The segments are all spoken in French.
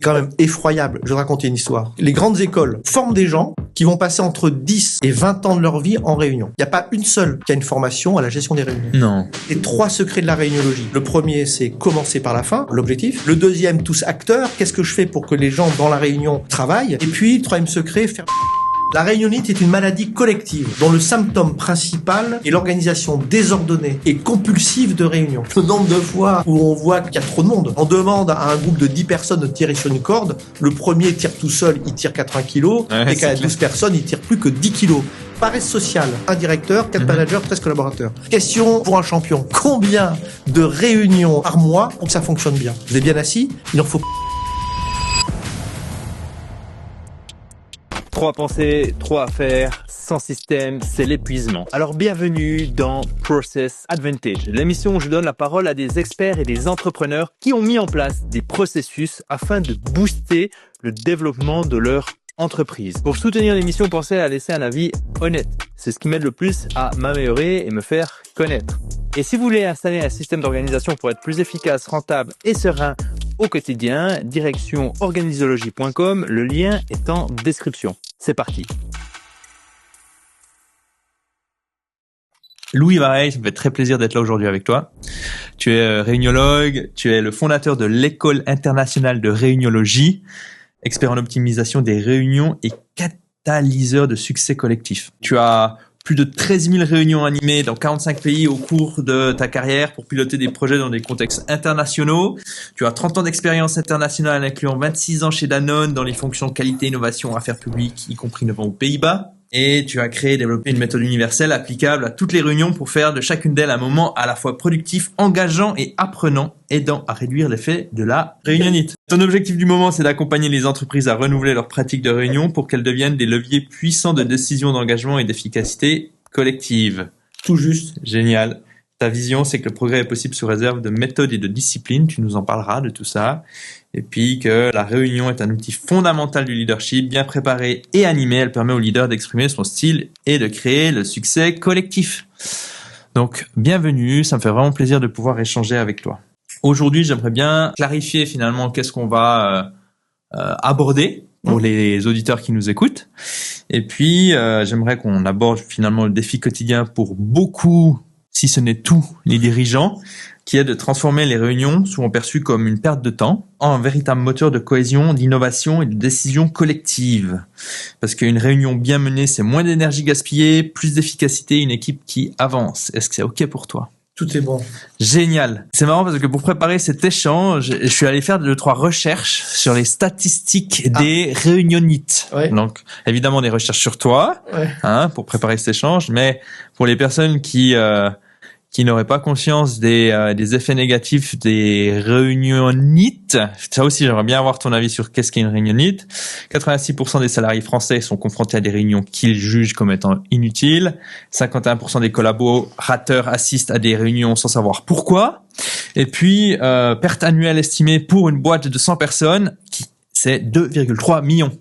Quand même effroyable. Je vais te raconter une histoire. Les grandes écoles forment des gens qui vont passer entre 10 et 20 ans de leur vie en réunion. Il n'y a pas une seule qui a une formation à la gestion des réunions. Non. Et 3 secrets de la réuniologie. Le premier, c'est commencer par la fin, l'objectif. Le deuxième, tous acteurs. Qu'est-ce que je fais pour que les gens dans la réunion travaillent? Et puis, le troisième secret, faire... La réunionite est une maladie collective dont le symptôme principal est l'organisation désordonnée et compulsive de réunions. Le nombre de fois où on voit qu'il y a trop de monde, on demande à un groupe de 10 personnes de tirer sur une corde, le premier tire tout seul, il tire 80 kilos, et quand il y a 12 personnes, il tire plus que 10 kilos. Paresse sociale, un directeur, 4 managers, 13 collaborateurs. Question pour un champion, combien de réunions par mois pour que ça fonctionne bien? Vous êtes bien assis? Il en faut... 3 pensées, 3 à faire, sans système, c'est l'épuisement. Alors bienvenue dans Process Advantage, l'émission où je donne la parole à des experts et des entrepreneurs qui ont mis en place des processus afin de booster le développement de leur entreprise. Pour soutenir l'émission, pensez à laisser un avis honnête. C'est ce qui m'aide le plus à m'améliorer et me faire connaître. Et si vous voulez installer un système d'organisation pour être plus efficace, rentable et serein au quotidien, direction organisologie.com, le lien est en description. C'est parti. Louis Vareille, ça me fait très plaisir d'être là aujourd'hui avec toi. Tu es réuniologue, tu es le fondateur de l'École internationale de réuniologie, expert en optimisation des réunions et catalyseur de succès collectif. Tu as plus de 13 000 réunions animées dans 45 pays au cours de ta carrière pour piloter des projets dans des contextes internationaux. Tu as 30 ans d'expérience internationale incluant 26 ans chez Danone dans les fonctions qualité, innovation, affaires publiques, y compris 9 ans aux Pays-Bas. Et tu as créé et développé une méthode universelle applicable à toutes les réunions pour faire de chacune d'elles un moment à la fois productif, engageant et apprenant, aidant à réduire l'effet de la réunionite. Ton objectif du moment, c'est d'accompagner les entreprises à renouveler leurs pratiques de réunion pour qu'elles deviennent des leviers puissants de décision, d'engagement et d'efficacité collective. Tout juste. Génial. Ta vision, c'est que le progrès est possible sous réserve de méthode et de discipline. Tu nous en parleras de tout ça. Et puis que la réunion est un outil fondamental du leadership, bien préparé et animé. Elle permet au leader d'exprimer son style et de créer le succès collectif. Donc, bienvenue. Ça me fait vraiment plaisir de pouvoir échanger avec toi. Aujourd'hui, j'aimerais bien clarifier finalement qu'est-ce qu'on va aborder pour les auditeurs qui nous écoutent. Et puis, j'aimerais qu'on aborde finalement le défi quotidien pour beaucoup, si ce n'est tous, les dirigeants, qui est de transformer les réunions, souvent perçues comme une perte de temps, en un véritable moteur de cohésion, d'innovation et de décision collective. Parce qu'une réunion bien menée, c'est moins d'énergie gaspillée, plus d'efficacité, une équipe qui avance. Est-ce que c'est OK pour toi? Tout est bon. Génial. C'est marrant parce que pour préparer cet échange, je suis allé faire 2-3 recherches sur les statistiques des réunionites. Ouais. Donc, évidemment, des recherches sur toi, pour préparer cet échange, mais pour les personnes qui n'auraient pas conscience des effets négatifs des réunionites. Ça aussi, j'aimerais bien avoir ton avis sur qu'est-ce qu'est une réunionite. 86% des salariés français sont confrontés à des réunions qu'ils jugent comme étant inutiles. 51% des collaborateurs assistent à des réunions sans savoir pourquoi. Et puis, perte annuelle estimée pour une boîte de 100 personnes, c'est 2,3 millions.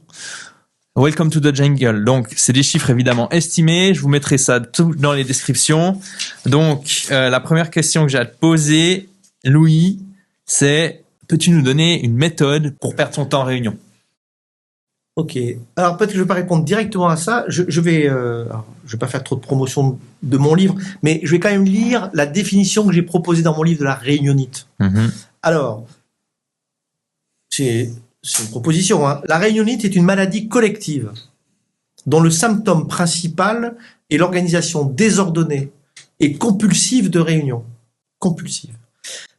Welcome to the jungle. Donc, c'est des chiffres évidemment estimés. Je vous mettrai ça tout dans les descriptions. Donc, la première question que j'ai à te poser, Louis, c'est peux-tu nous donner une méthode pour perdre son temps en réunion? Ok. Alors peut-être que je vais pas répondre directement à ça. Je vais pas faire trop de promotion de mon livre, mais je vais quand même lire la définition que j'ai proposée dans mon livre de la réunionite. Alors, c'est une proposition. La réunionite est une maladie collective dont le symptôme principal est l'organisation désordonnée et compulsive de réunions. Compulsive.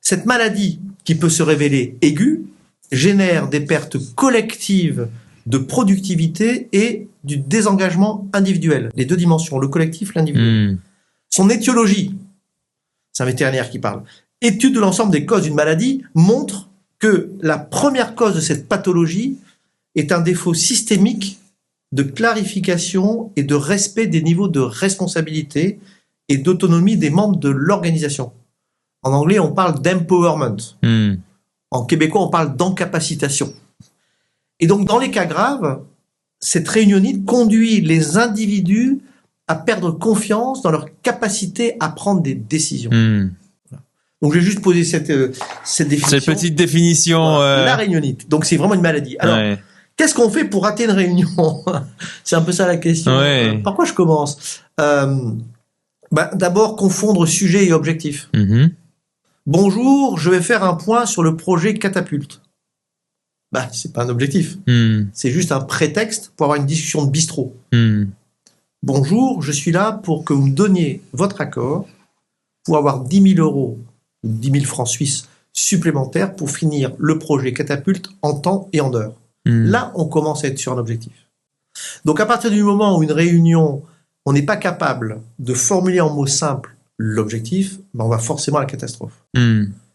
Cette maladie, qui peut se révéler aiguë, génère des pertes collectives de productivité et du désengagement individuel. Les deux dimensions, le collectif, l'individuel. Son étiologie, c'est un vétérinaire qui parle, étude de l'ensemble des causes d'une maladie montre que la première cause de cette pathologie est un défaut systémique de clarification et de respect des niveaux de responsabilité et d'autonomie des membres de l'organisation. En anglais, on parle d'empowerment. En québécois, on parle d'encapacitation. Et donc, dans les cas graves, cette réunionite conduit les individus à perdre confiance dans leur capacité à prendre des décisions. Voilà. Donc, je vais juste poser cette définition. Cette petite définition. Voilà. La réunionite. Donc, c'est vraiment une maladie. Alors, qu'est-ce qu'on fait pour rater une réunion? C'est un peu ça la question. Ouais. Par quoi je commence? D'abord, confondre sujet et objectif. Bonjour, je vais faire un point sur le projet Catapulte. C'est pas un objectif. C'est juste un prétexte pour avoir une discussion de bistrot. Bonjour, je suis là pour que vous me donniez votre accord pour avoir 10 000 euros ou 10 000 francs suisses supplémentaires pour finir le projet Catapulte en temps et en heure. Là, on commence à être sur un objectif. Donc, à partir du moment où une réunion, on n'est pas capable de formuler en mots simples l'objectif, on va forcément à la catastrophe.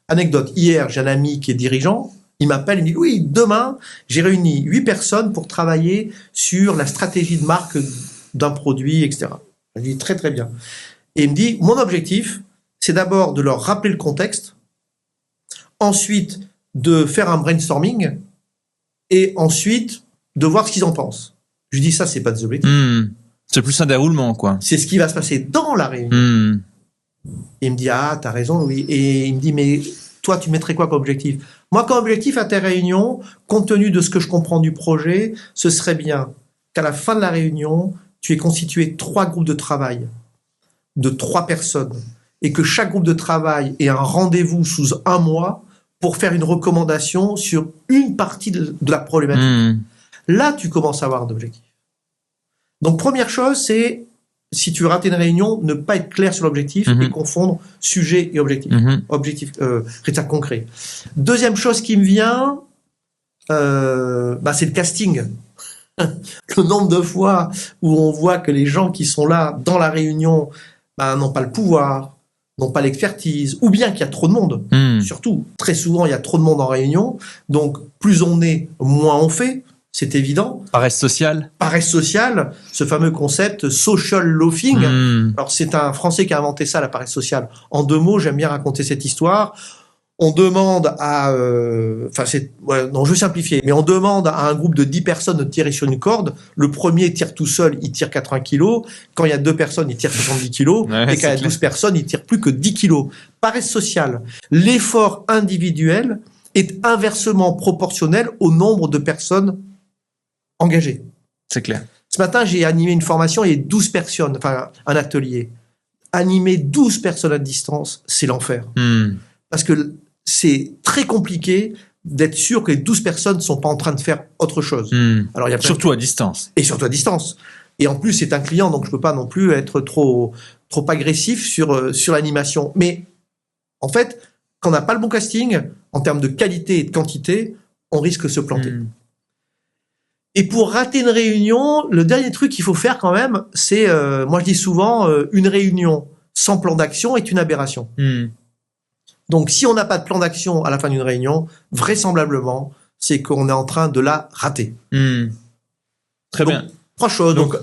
Anecdote, hier, j'ai un ami qui est dirigeant, il m'appelle, il me dit, oui, demain, j'ai réuni 8 personnes pour travailler sur la stratégie de marque d'un produit, etc. Je lui dis, très très bien. Et il me dit, mon objectif, c'est d'abord de leur rappeler le contexte, ensuite de faire un brainstorming, et ensuite de voir ce qu'ils en pensent. Je lui dis, ça, c'est pas des objectifs. C'est plus un déroulement, quoi. C'est ce qui va se passer dans la réunion. Et il me dit, ah, t'as raison, Louis. Et il me dit, mais toi, tu mettrais quoi comme objectif? Moi, comme objectif à ta réunion, compte tenu de ce que je comprends du projet, ce serait bien qu'à la fin de la réunion, tu aies constitué 3 groupes de travail de 3 personnes et que chaque groupe de travail ait un rendez-vous sous 1 mois pour faire une recommandation sur une partie de la problématique. Là, tu commences à avoir d'objectifs. Donc, première chose, c'est, si tu veux rater une réunion, ne pas être clair sur l'objectif et confondre sujet et objectif. Objectif, résultat concret. Deuxième chose qui me vient, c'est le casting. Le nombre de fois où on voit que les gens qui sont là dans la réunion n'ont pas le pouvoir, n'ont pas l'expertise, ou bien qu'il y a trop de monde. Surtout, très souvent, il y a trop de monde en réunion. Donc, plus on est, moins on fait. C'est évident. Paresse sociale. Paresse sociale, ce fameux concept social loafing. Alors, c'est un Français qui a inventé ça, la paresse sociale. En 2 mots, j'aime bien raconter cette histoire. On demande à... je vais simplifier, mais on demande à un groupe de 10 personnes de tirer sur une corde. Le premier tire tout seul, il tire 80 kilos. Quand il y a 2 personnes, il tire 70 kilos. Et quand il y a 12 personnes, il tire plus que 10 kilos. Paresse sociale. L'effort individuel est inversement proportionnel au nombre de personnes engagées. C'est clair. Ce matin, j'ai animé une formation et 12 personnes, un atelier. Animer 12 personnes à distance, c'est l'enfer. Parce que c'est très compliqué d'être sûr que les 12 personnes ne sont pas en train de faire autre chose. Alors, il y a surtout à distance. Et surtout à distance. Et en plus, c'est un client, donc je peux pas non plus être trop agressif sur l'animation. Mais, en fait, quand on n'a pas le bon casting, en termes de qualité et de quantité, on risque de se planter. Et pour rater une réunion, le dernier truc qu'il faut faire quand même, c'est, moi je dis souvent, une réunion sans plan d'action est une aberration. Donc, si on n'a pas de plan d'action à la fin d'une réunion, vraisemblablement, c'est qu'on est en train de la rater. Très bien. 3 choses. Donc,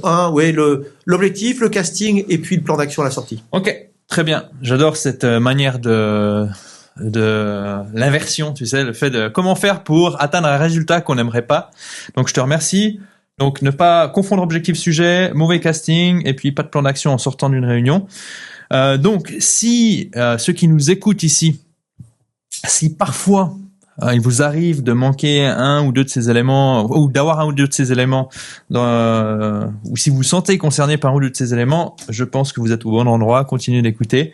l'objectif, le casting, et puis le plan d'action à la sortie. Ok, très bien. J'adore cette manière de l'inversion, tu sais, le fait de comment faire pour atteindre un résultat qu'on n'aimerait pas. Donc, je te remercie. Donc, ne pas confondre objectif-sujet, mauvais casting, et puis pas de plan d'action en sortant d'une réunion. Donc, si ceux qui nous écoutent ici, si parfois il vous arrive de manquer un ou deux de ces éléments, ou d'avoir un ou deux de ces éléments, ou si vous vous sentez concerné par un ou deux de ces éléments, je pense que vous êtes au bon endroit. Continuez d'écouter.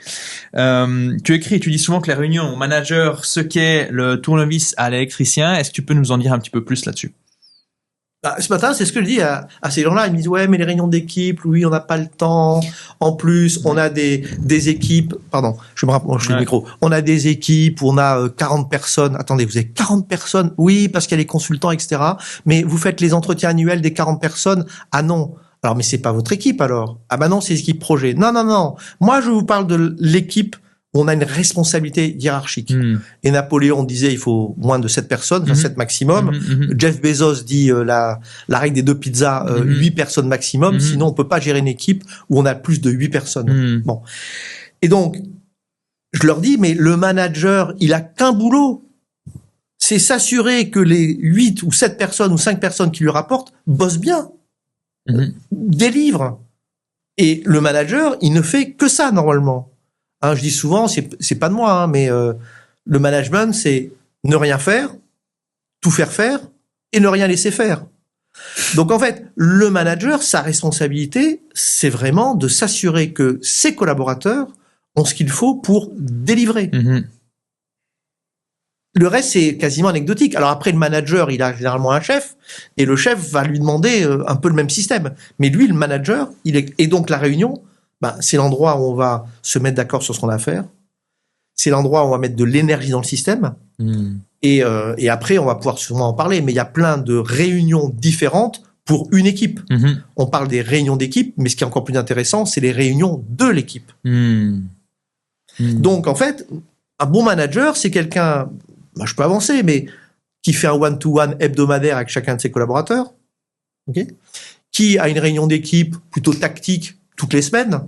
Tu écris et tu dis souvent que les réunions manager, ce qu'est le tournevis à l'électricien. Est-ce que tu peux nous en dire un petit peu plus là-dessus? Ce matin, c'est ce que je dis à ces gens-là. Ils me disent, ouais, mais les réunions d'équipe, oui, on n'a pas le temps. En plus, on a des équipes, pardon, je me rapproche du micro. On a des équipes où on a 40 personnes. Attendez, vous avez 40 personnes? Oui, parce qu'il y a les consultants, etc. Mais vous faites les entretiens annuels des 40 personnes? Ah non. Alors, mais c'est pas votre équipe, alors. Ah bah non, c'est l'équipe projet. Non. Moi, je vous parle de l'équipe. On a une responsabilité hiérarchique. Et Napoléon disait il faut moins de 7 personnes, 7 maximum. Jeff Bezos dit la règle des 2 pizzas, 8 personnes maximum. Sinon, on peut pas gérer une équipe où on a plus de 8 personnes. Bon. Et donc, je leur dis, mais le manager, il a qu'un boulot. C'est s'assurer que les 8 ou 7 personnes ou 5 personnes qui lui rapportent bossent bien. Délivrent. Et le manager, il ne fait que ça, normalement. Hein, je dis souvent, c'est pas de moi, hein, mais le management, c'est ne rien faire, tout faire et ne rien laisser faire. Donc en fait, le manager, sa responsabilité, c'est vraiment de s'assurer que ses collaborateurs ont ce qu'il faut pour délivrer. Le reste, c'est quasiment anecdotique. Alors après, le manager, il a généralement un chef, et le chef va lui demander un peu le même système. Mais lui, le manager, et donc la réunion, c'est l'endroit où on va se mettre d'accord sur ce qu'on a à faire. C'est l'endroit où on va mettre de l'énergie dans le système. Et après, on va pouvoir sûrement en parler. Mais il y a plein de réunions différentes pour une équipe. On parle des réunions d'équipe, mais ce qui est encore plus intéressant, c'est les réunions de l'équipe. Donc, en fait, un bon manager, c'est quelqu'un, je peux avancer, mais qui fait un one-to-one hebdomadaire avec chacun de ses collaborateurs, qui a une réunion d'équipe plutôt tactique toutes les semaines,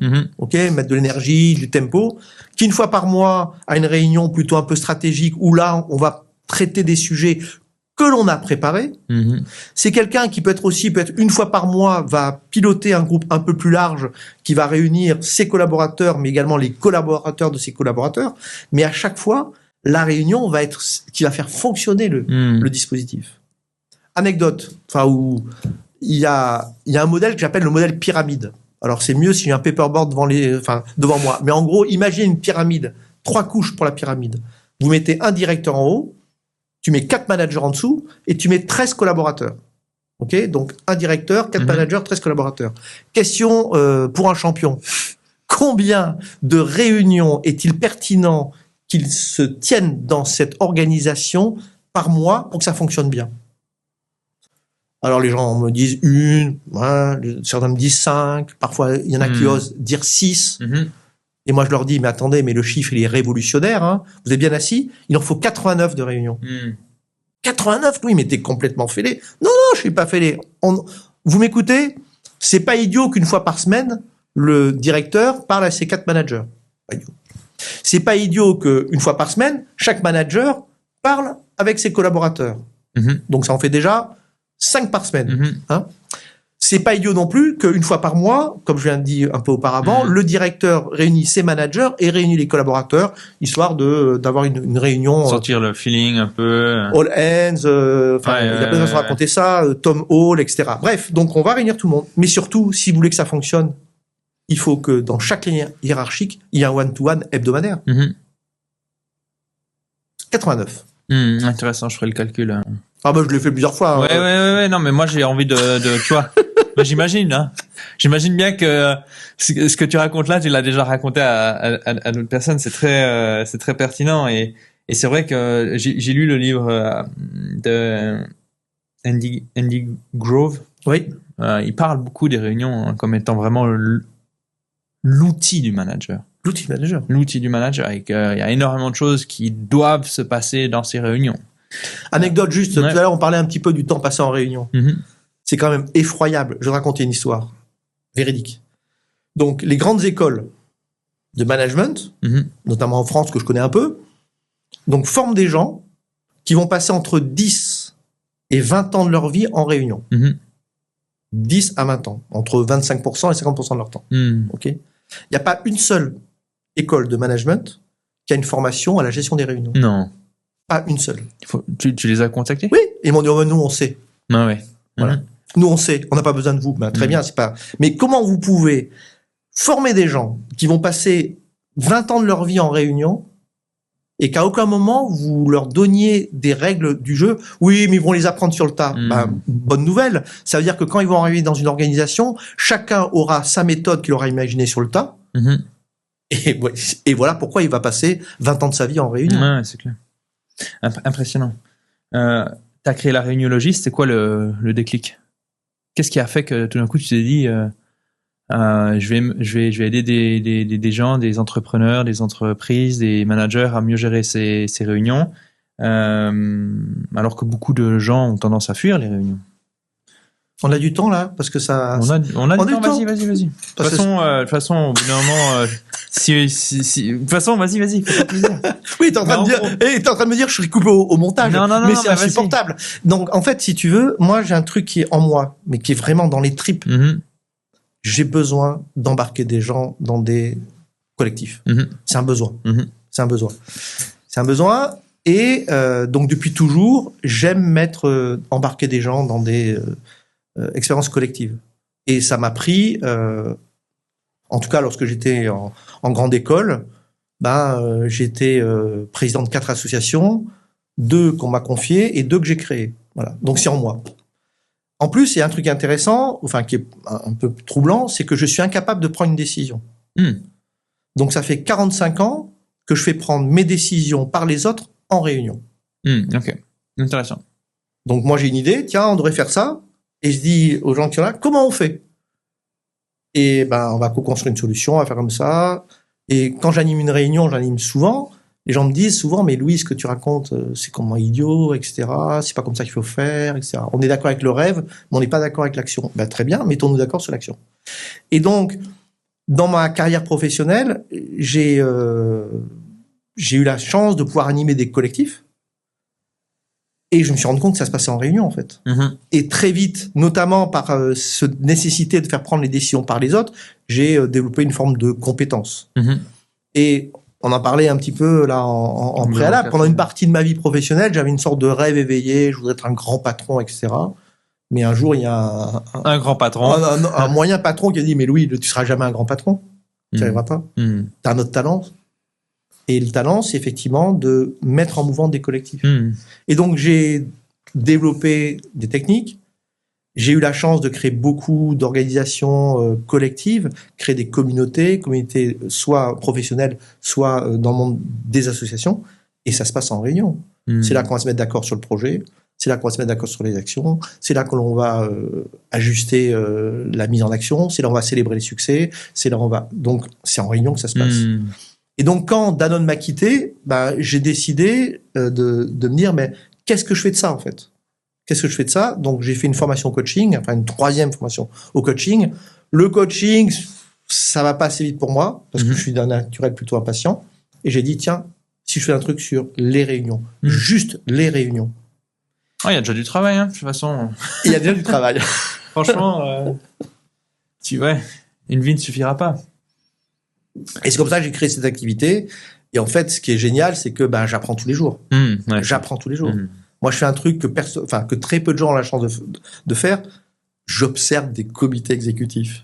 mettre de l'énergie, du tempo, qui une fois par mois a une réunion plutôt un peu stratégique où là, on va traiter des sujets que l'on a préparés. C'est quelqu'un qui peut être une fois par mois, va piloter un groupe un peu plus large qui va réunir ses collaborateurs, mais également les collaborateurs de ses collaborateurs. Mais à chaque fois, la réunion va être qui va faire fonctionner le dispositif. Anecdote, où il y a un modèle que j'appelle le modèle pyramide. Alors c'est mieux si j'ai un paperboard devant moi. Mais en gros, imaginez une pyramide, 3 couches pour la pyramide. Vous mettez un directeur en haut, tu mets 4 managers en dessous et tu mets 13 collaborateurs. Donc un directeur, 4 managers, 13 collaborateurs. Question pour un champion. Combien de réunions est-il pertinent qu'ils se tiennent dans cette organisation par mois pour que ça fonctionne bien? Alors les gens me disent 1, certains me disent 5, parfois il y en a qui osent dire 6. Et moi je leur dis, mais attendez, mais le chiffre il est révolutionnaire, hein. Vous êtes bien assis, il en faut 89 de réunions. 89, oui, mais t'es complètement fêlé. Non, je suis pas fêlé. Vous m'écoutez? C'est pas idiot qu'une fois par semaine, le directeur parle à ses 4 managers. Pas idiot. C'est pas idiot qu'une fois par semaine, chaque manager parle avec ses collaborateurs. Donc ça en fait déjà 5 par semaine. C'est pas idiot non plus qu'une fois par mois, comme je viens de dire un peu auparavant, le directeur réunit ses managers et réunit les collaborateurs, histoire d'avoir une réunion. Sentir le feeling un peu. All hands, il y a plein de façons de raconter ça, Tom Hall, etc. Bref, donc on va réunir tout le monde. Mais surtout, si vous voulez que ça fonctionne, il faut que dans chaque ligne hiérarchique, il y ait un one-to-one hebdomadaire. 89. Intéressant, je ferai le calcul. Je l'ai fait plusieurs fois. Ouais, non, mais moi j'ai envie de tu vois. J'imagine, hein. J'imagine bien que ce que tu racontes là, tu l'as déjà raconté à d'autres personnes. C'est très pertinent et c'est vrai que j'ai lu le livre de Andy Grove. Oui. Il parle beaucoup des réunions comme étant vraiment l'outil du manager. L'outil du manager et qu'il y a énormément de choses qui doivent se passer dans ces réunions. Anecdote juste, tout à l'heure on parlait un petit peu du temps passé en réunion. C'est quand même effroyable. Je vais te raconter une histoire véridique. Donc les grandes écoles de management, notamment en France que je connais un peu, donc forment des gens qui vont passer entre 10 et 20 ans de leur vie en réunion. 10 à 20 ans, entre 25% et 50% de leur temps. Il n'y a pas une seule école de management qui a une formation à la gestion des réunions. Non. Pas une seule. Tu les as contactés? Oui, ils m'ont dit, nous on sait. Ah ouais. Voilà. Nous on sait, on n'a pas besoin de vous. Très bien, c'est pas. Mais comment vous pouvez former des gens qui vont passer 20 ans de leur vie en réunion et qu'à aucun moment vous leur donniez des règles du jeu? Oui, mais ils vont les apprendre sur le tas. Bonne nouvelle. Ça veut dire que quand ils vont arriver dans une organisation, chacun aura sa méthode qu'il aura imaginée sur le tas. Et voilà pourquoi il va passer 20 ans de sa vie en réunion. Ouais, c'est clair. Impressionnant. T'as créé la réuniologie, c'était quoi le déclic? Qu'est-ce qui a fait que tout d'un coup tu t'es dit je vais aider des gens, des entrepreneurs, des entreprises, des managers à mieux gérer ces réunions, alors que beaucoup de gens ont tendance à fuir les réunions? On a du temps là parce que ça. On a du temps. Vas-y. De toute façon, au bout d'un moment, de toute façon, vas-y, fais-toi plaisir. Oui, t'es en train de me dire, je serais coupé au montage. Non, mais c'est insupportable. Donc, en fait, si tu veux, moi, j'ai un truc qui est en moi, mais qui est vraiment dans les tripes. J'ai besoin d'embarquer des gens dans des collectif. Mhm. C'est un besoin. Mhm. C'est un besoin. C'est un besoin. Et donc depuis toujours, j'aime embarquer des gens dans des expériences collectives. Et ça m'a pris, en tout cas lorsque j'étais en grande école, j'étais président de 4 associations, 2 qu'on m'a confiées et 2 que j'ai créées. Voilà. Donc c'est en moi. En plus, il y a un truc intéressant, qui est un peu troublant, c'est que je suis incapable de prendre une décision. Donc ça fait 45 ans que je fais prendre mes décisions par les autres en réunion. Ok, intéressant. Donc moi j'ai une idée, tiens, on devrait faire ça, et je dis aux gens qui sont là, comment on fait? Et on va co-construire une solution, on va faire comme ça. Et quand j'anime une réunion, j'anime souvent, les gens me disent souvent, mais Louis, ce que tu racontes, c'est comment idiot, etc. C'est pas comme ça qu'il faut faire, etc. On est d'accord avec le rêve, mais on n'est pas d'accord avec l'action. Très bien, mettons-nous d'accord sur l'action. Et donc, dans ma carrière professionnelle, j'ai eu la chance de pouvoir animer des collectifs. Et je me suis rendu compte que ça se passait en réunion, en fait. Et très vite, notamment par cette nécessité de faire prendre les décisions par les autres, j'ai développé une forme de compétence. Et on en parlait un petit peu là en préalable. Pendant une partie de ma vie professionnelle, j'avais une sorte de rêve éveillé. Je voudrais être un grand patron, etc. Mais un jour, il y a un grand patron, un moyen patron qui a dit, mais Louis, tu seras jamais un grand patron. Tu n'y arriveras pas. T'as un autre talent. Et le talent, c'est effectivement de mettre en mouvement des collectifs. Et donc, j'ai développé des techniques. J'ai eu la chance de créer beaucoup d'organisations collectives, créer des communautés soit professionnelles, soit dans le monde des associations. Et ça se passe en réunion. C'est là qu'on va se mettre d'accord sur le projet. C'est là qu'on va se mettre d'accord sur les actions. C'est là que l'on va ajuster la mise en action. C'est là où on va célébrer les succès. C'est là où on va... Donc, c'est en réunion que ça se passe. Et donc, quand Danone m'a quitté, j'ai décidé de me dire, mais qu'est-ce que je fais de ça, en fait? Qu'est-ce que je fais de ça? Donc, j'ai fait une formation coaching, une 3e formation au coaching. Le coaching, ça va pas assez vite pour moi, parce que je suis d'un naturel plutôt impatient. Et j'ai dit, tiens, si je fais un truc sur les réunions, juste les réunions. Il y a déjà du travail, de toute façon. Il y a déjà du travail. Franchement, une vie ne suffira pas. Et c'est comme ça que j'ai créé cette activité. Et en fait, ce qui est génial, c'est que j'apprends tous les jours. J'apprends tous les jours. Moi, je fais un truc que très peu de gens ont la chance de faire. J'observe des comités exécutifs.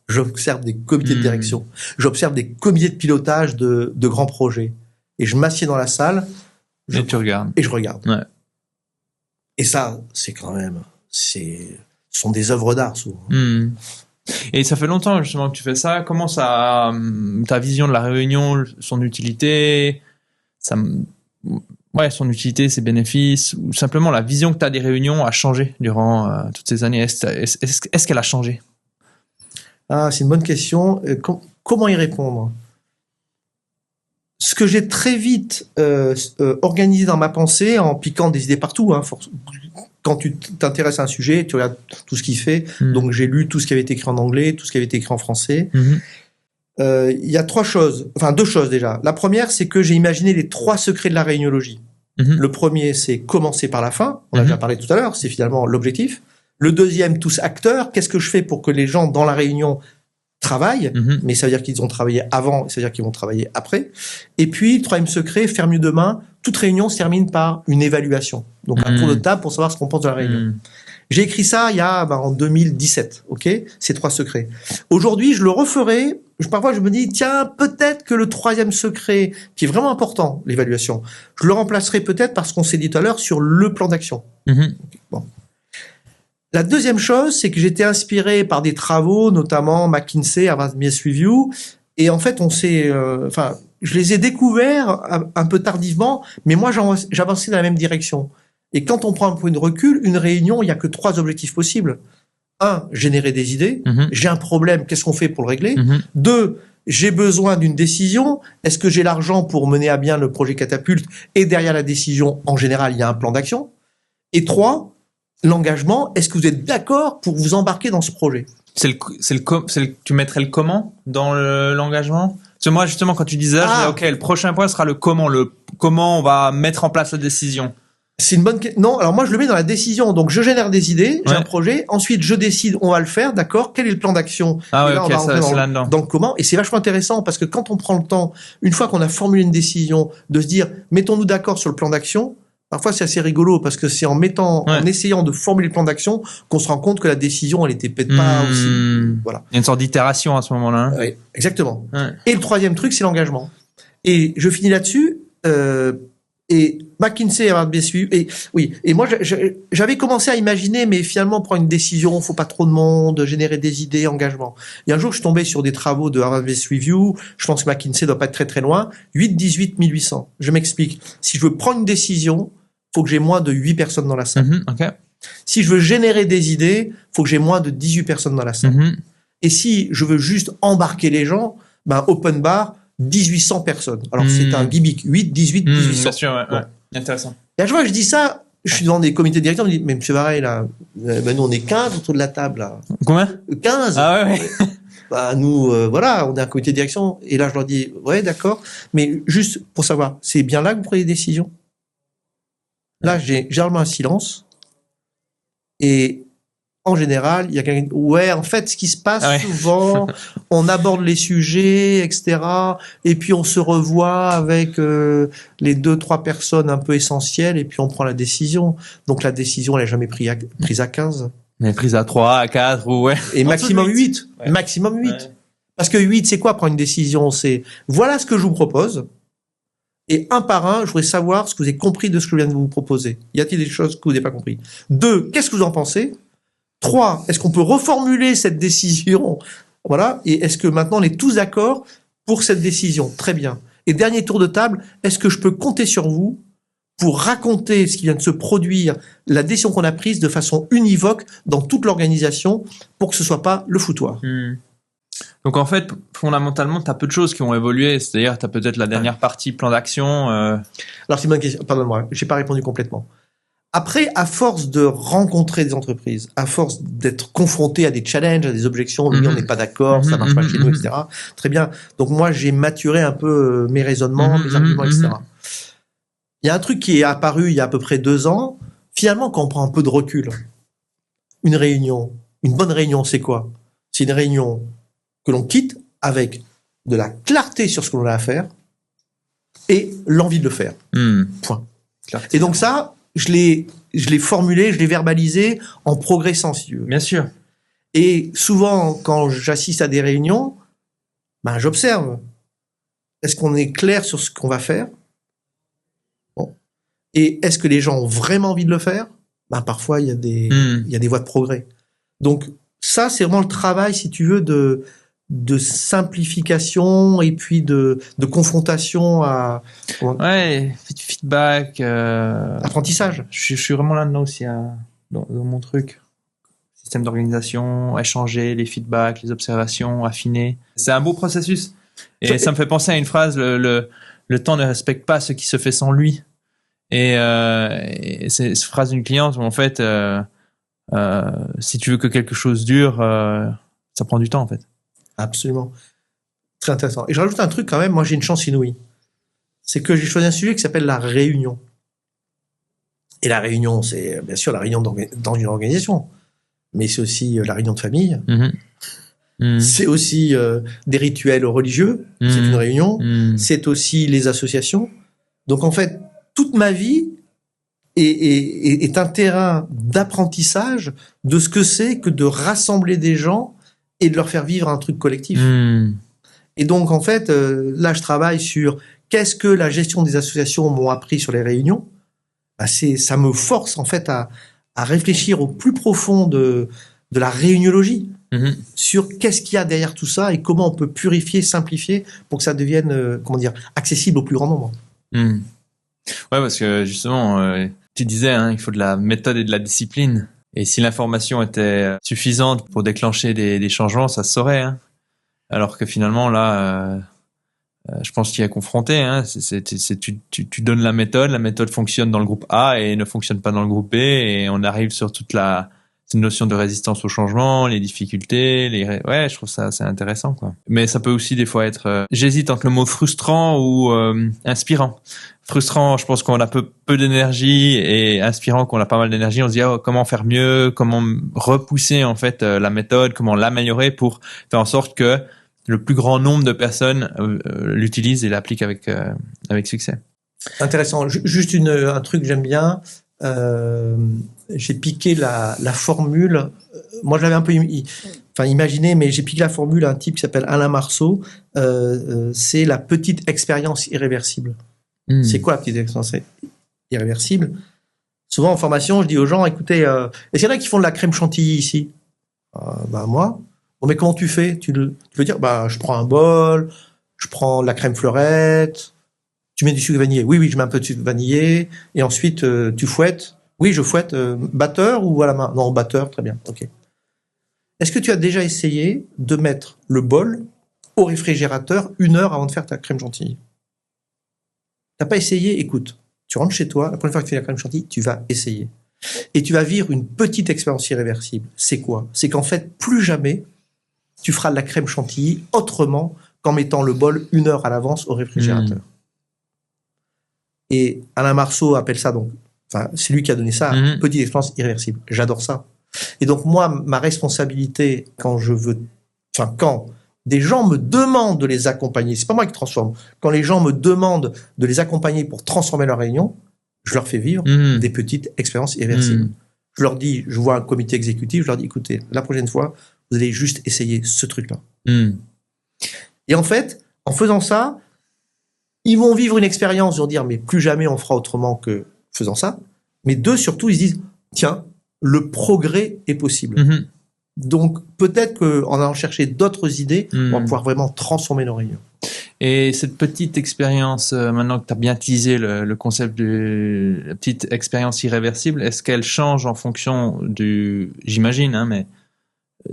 J'observe des comités de direction. J'observe des comités de pilotage de grands projets. Et je m'assieds dans la salle. Tu regardes. Et je regarde. Ouais. Et ça, c'est quand même... Ce sont des œuvres d'art, souvent. Et ça fait longtemps justement que tu fais ça. Comment ça, ta vision de la réunion, son utilité, son utilité, ses bénéfices, ou simplement la vision que tu as des réunions a changé durant toutes ces années. Est-ce qu'elle a changé? C'est une bonne question. Comment y répondre? Ce que j'ai très vite organisé dans ma pensée, en piquant des idées partout, quand tu t'intéresses à un sujet, tu regardes tout ce qu'il fait. Donc, j'ai lu tout ce qui avait été écrit en anglais, tout ce qui avait été écrit en français. Il y a 2 choses déjà. La première, c'est que j'ai imaginé les 3 secrets de la réuniologie. Le premier, c'est commencer par la fin. On a déjà parlé tout à l'heure. C'est finalement l'objectif. Le deuxième, tous acteurs. Qu'est-ce que je fais pour que les gens dans la réunion travaillent? Mais ça veut dire qu'ils ont travaillé avant, ça veut dire qu'ils vont travailler après. Et puis, le 3e secret, faire mieux demain. Toute réunion se termine par une évaluation. Donc, un tour de table pour savoir ce qu'on pense de la réunion. J'ai écrit ça en 2017, ok? Ces 3 secrets. Aujourd'hui, je le referai. Parfois, je me dis, tiens, peut-être que le 3e secret, qui est vraiment important, l'évaluation, je le remplacerai peut-être par ce qu'on s'est dit tout à l'heure sur le plan d'action. Bon. La deuxième chose, c'est que j'étais inspiré par des travaux, notamment McKinsey, Harvard Business Review, et en fait, je les ai découverts un peu tardivement, mais moi, j'avançais dans la même direction. Et quand on prend un point de recul, une réunion, il y a que 3 objectifs possibles. 1, générer des idées. J'ai un problème, qu'est-ce qu'on fait pour le régler? 2, j'ai besoin d'une décision. Est-ce que j'ai l'argent pour mener à bien le projet catapulte? Et derrière la décision, en général, il y a un plan d'action. Et 3, l'engagement. Est-ce que vous êtes d'accord pour vous embarquer dans ce projet? Tu mettrais le comment dans l'engagement? Parce que moi, justement, quand tu disais, je disais, OK, le prochain point sera le comment on va mettre en place la décision. C'est une bonne non, alors moi je le mets dans la décision. Donc je génère des idées, j'ai Ouais. un projet, ensuite je décide, on va le faire, d'accord, quel est le plan d'action? Ah Et ouais, là, ok, on va ça, rentrer c'est là-dedans. dans le comment, et c'est vachement intéressant parce que quand on prend le temps, une fois qu'on a formulé une décision, de se dire mettons-nous d'accord sur le plan d'action, parfois c'est assez rigolo parce que c'est en Ouais. essayant de formuler le plan d'action qu'on se rend compte que la décision elle était peut-être pas aussi voilà. Il y a une sorte d'itération à ce moment-là. Hein. Oui, exactement. Ouais. Et le troisième truc, c'est l'engagement. Et je finis là-dessus. Et McKinsey a bien suivi. Et oui. Et moi, j'avais commencé à imaginer, mais finalement, prendre une décision, faut pas trop de monde, générer des idées, engagement. Et un jour, je suis tombé sur des travaux de Harvard Business Review. Je pense que McKinsey doit pas être très très loin. 8-18-1800. Je m'explique. Si je veux prendre une décision, faut que j'ai moins de 8 personnes dans la salle. Ok. Si je veux générer des idées, faut que j'ai moins de 18 personnes dans la salle. Et si je veux juste embarquer les gens, ben open bar, 1800 personnes. Alors c'est un gimmick, 8, 18, 1800. Bien sûr, ouais, Bon. ouais. Intéressant. Et à chaque fois que je dis ça, je suis dans des comités de direction, on me dit, mais monsieur Varey, là, ben nous on est 15 autour de la table, là. Combien 15 Ah ouais, ouais. Bah nous, voilà, on est un comité de direction. Et là je leur dis, ouais d'accord, mais juste pour savoir, c'est bien là que vous prenez des décisions? Là j'ai généralement un silence. Et en général, il y a quelqu'un. Ouais, en fait, ce qui se passe souvent, on aborde les sujets, etc. Et puis on se revoit avec les 2-3 personnes un peu essentielles, et puis on prend la décision. Donc la décision, elle n'est jamais prise à 15. Mais prise à 3, à 4, ou ouais. Et maximum 8. Ouais. Maximum 8. Ouais. Parce que 8, c'est quoi prendre une décision? C'est voilà ce que je vous propose. Et un par un, je voudrais savoir ce que vous avez compris de ce que je viens de vous proposer. Y a-t-il des choses que vous n'avez pas compris? 2, qu'est-ce que vous en pensez? 3, est-ce qu'on peut reformuler cette décision? Voilà. Et est-ce que maintenant on est tous d'accord pour cette décision? Très bien. Et dernier tour de table, est-ce que je peux compter sur vous pour raconter ce qui vient de se produire, la décision qu'on a prise de façon univoque dans toute l'organisation pour que ce soit pas le foutoir? Donc en fait, fondamentalement, tu as peu de choses qui ont évolué. C'est-à-dire, tu as peut-être la dernière partie plan d'action. Alors c'est une bonne question. Pardonne-moi, j'ai pas répondu complètement. Après, à force de rencontrer des entreprises, à force d'être confronté à des challenges, à des objections, on n'est pas d'accord, ça marche pas chez nous, etc. Très bien. Donc moi, j'ai maturé un peu mes raisonnements, mes arguments, etc. Il y a un truc qui est apparu il y a à peu près 2 ans. Finalement, quand on prend un peu de recul, une réunion, une bonne réunion, c'est quoi? C'est une réunion que l'on quitte avec de la clarté sur ce que l'on a à faire et l'envie de le faire. Point. Et donc ça, je l'ai formulé, je l'ai verbalisé en progressant, si tu veux. Bien sûr. Et souvent, quand j'assiste à des réunions, ben, j'observe. Est-ce qu'on est clair sur ce qu'on va faire? Bon. Et est-ce que les gens ont vraiment envie de le faire? Ben, parfois, il y a des voies de progrès. Donc, ça, c'est vraiment le travail, si tu veux, de simplification et puis de confrontation à ouais, feedback, apprentissage. Je suis vraiment là-dedans aussi dans mon truc. Système d'organisation, échanger les feedbacks, les observations, affiner. C'est un beau processus. Et ça me fait penser à une phrase, le temps ne respecte pas ce qui se fait sans lui. Et c'est cette phrase d'une cliente où en fait, si tu veux que quelque chose dure, ça prend du temps en fait. Absolument. Très intéressant. Et je rajoute un truc quand même, moi j'ai une chance inouïe. C'est que j'ai choisi un sujet qui s'appelle la réunion. Et la réunion, c'est bien sûr la réunion dans une organisation, mais c'est aussi la réunion de famille. C'est aussi des rituels religieux, c'est une réunion. C'est aussi les associations. Donc en fait, toute ma vie est un terrain d'apprentissage de ce que c'est que de rassembler des gens et de leur faire vivre un truc collectif. Et donc, en fait, là, je travaille sur qu'est-ce que la gestion des associations m'ont appris sur les réunions. Bah, ça me force, en fait, à réfléchir au plus profond de la réuniologie, sur qu'est-ce qu'il y a derrière tout ça et comment on peut purifier, simplifier pour que ça devienne, accessible au plus grand nombre. Ouais, parce que justement, tu disais, hein, il faut de la méthode et de la discipline. Et si l'information était suffisante pour déclencher des changements, ça se saurait. Hein. Alors que finalement, là, je pense qu'il y a confronté. Hein. Tu donnes la méthode fonctionne dans le groupe A et ne fonctionne pas dans le groupe B. Et on arrive sur toute la cette notion de résistance au changement, les difficultés, ouais, je trouve ça assez intéressant, quoi. Mais ça peut aussi des fois être, j'hésite entre le mot frustrant ou inspirant. Frustrant, je pense qu'on a peu d'énergie, et inspirant qu'on a pas mal d'énergie. On se dit comment faire mieux, comment repousser en fait la méthode, comment l'améliorer pour faire en sorte que le plus grand nombre de personnes l'utilisent et l'appliquent avec succès. Intéressant. Juste un truc que j'aime bien. J'ai piqué la formule. Moi, je l'avais un peu imaginé, mais j'ai piqué la formule à un type qui s'appelle Alain Marceau. C'est la petite expérience irréversible. C'est quoi la petite expérience irréversible? Souvent en formation, je dis aux gens, écoutez, est-ce qu'il y en a qui font de la crème chantilly ici? Moi. Bon, mais comment tu fais? Tu veux dire, je prends un bol, je prends de la crème fleurette, tu mets du sucre vanillé. Oui, je mets un peu de sucre vanillé, et ensuite tu fouettes. Oui, je fouette. Batteur ou à la main? Non, batteur, très bien. Ok. Est-ce que tu as déjà essayé de mettre le bol au réfrigérateur 1 heure avant de faire ta crème chantilly? T'as pas essayé? Écoute, tu rentres chez toi, la première fois que tu fais la crème chantilly, tu vas essayer. Et tu vas vivre une petite expérience irréversible. C'est quoi? C'est qu'en fait, plus jamais, tu feras de la crème chantilly autrement qu'en mettant le bol 1 heure à l'avance au réfrigérateur. Et Alain Marceau appelle ça donc, c'est lui qui a donné ça, petite expérience irréversible. J'adore ça. Et donc moi, ma responsabilité quand des gens me demandent de les accompagner, c'est pas moi qui transforme. Quand les gens me demandent de les accompagner pour transformer leur réunion, je leur fais vivre des petites expériences irréversibles. Je leur dis, je vois un comité exécutif, je leur dis, écoutez, la prochaine fois, vous allez juste essayer ce truc-là. Et en fait, en faisant ça, ils vont vivre une expérience, ils vont dire, mais plus jamais on fera autrement que faisant ça. Mais surtout, ils se disent, tiens, le progrès est possible. Donc, peut-être qu'en allant chercher d'autres idées, on va pouvoir vraiment transformer nos réunions. Et cette petite expérience, maintenant que tu as bien teasé le concept de la petite expérience irréversible, est-ce qu'elle change en fonction j'imagine, mais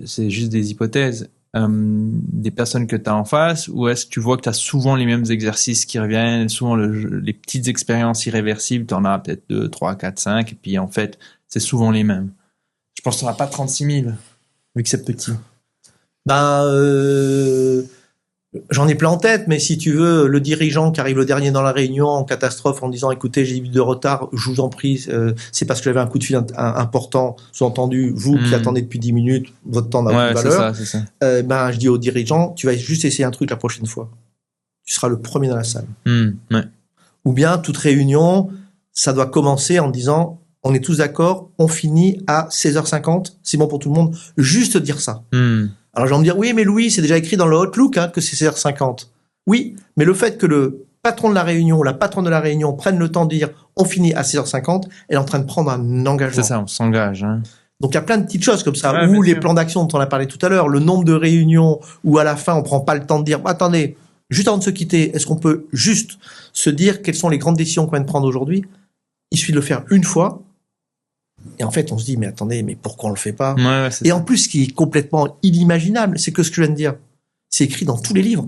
c'est juste des hypothèses, des personnes que tu as en face, ou est-ce que tu vois que tu as souvent les mêmes exercices qui reviennent, souvent les petites expériences irréversibles, tu en as peut-être 2, 3, 4, 5, et puis en fait, c'est souvent les mêmes. Je pense que tu n'en as pas 36 000, vu que c'est petit. J'en ai plein en tête, mais si tu veux, le dirigeant qui arrive le dernier dans la réunion en catastrophe en disant, écoutez, j'ai 10 minutes de retard, je vous en prie, c'est parce que j'avais un coup de fil important, sous-entendu, vous qui attendez depuis 10 minutes, votre temps n'a aucune valeur. C'est ça. Je dis au dirigeant, tu vas juste essayer un truc la prochaine fois. Tu seras le premier dans la salle. Ou bien, toute réunion, ça doit commencer en disant, on est tous d'accord, on finit à 16h50, c'est bon pour tout le monde, juste dire ça. Alors, je vais me dire, oui, mais Louis, c'est déjà écrit dans le Outlook, que c'est 16h50. Oui, mais le fait que le patron de la réunion ou la patronne de la réunion prenne le temps de dire, on finit à 16h50, elle est en train de prendre un engagement. C'est ça, on s'engage. Donc, il y a plein de petites choses comme ça, ou les plans d'action dont on a parlé tout à l'heure, le nombre de réunions où à la fin, on prend pas le temps de dire, attendez, juste avant de se quitter, est-ce qu'on peut juste se dire quelles sont les grandes décisions qu'on vient de prendre aujourd'hui? Il suffit de le faire une fois. Et en fait, on se dit, mais attendez, mais pourquoi on le fait pas? Et en plus, ce qui est complètement inimaginable, c'est que ce que je viens de dire, c'est écrit dans tous les livres.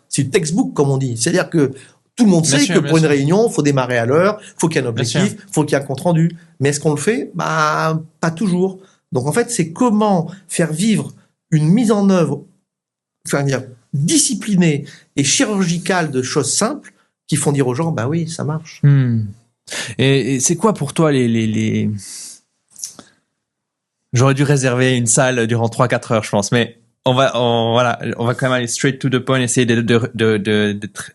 C'est du textbook, comme on dit. C'est-à-dire que tout le monde sait que pour une réunion, il faut démarrer à l'heure, il faut qu'il y ait un objectif, il faut qu'il y ait un compte-rendu. Mais est-ce qu'on le fait? Pas toujours. Donc, en fait, c'est comment faire vivre une mise en œuvre, disciplinée et chirurgicale de choses simples qui font dire aux gens, oui, ça marche. Et c'est quoi pour toi les... J'aurais dû réserver une salle durant 3-4 heures, je pense, mais on va quand même aller straight to the point, essayer d'être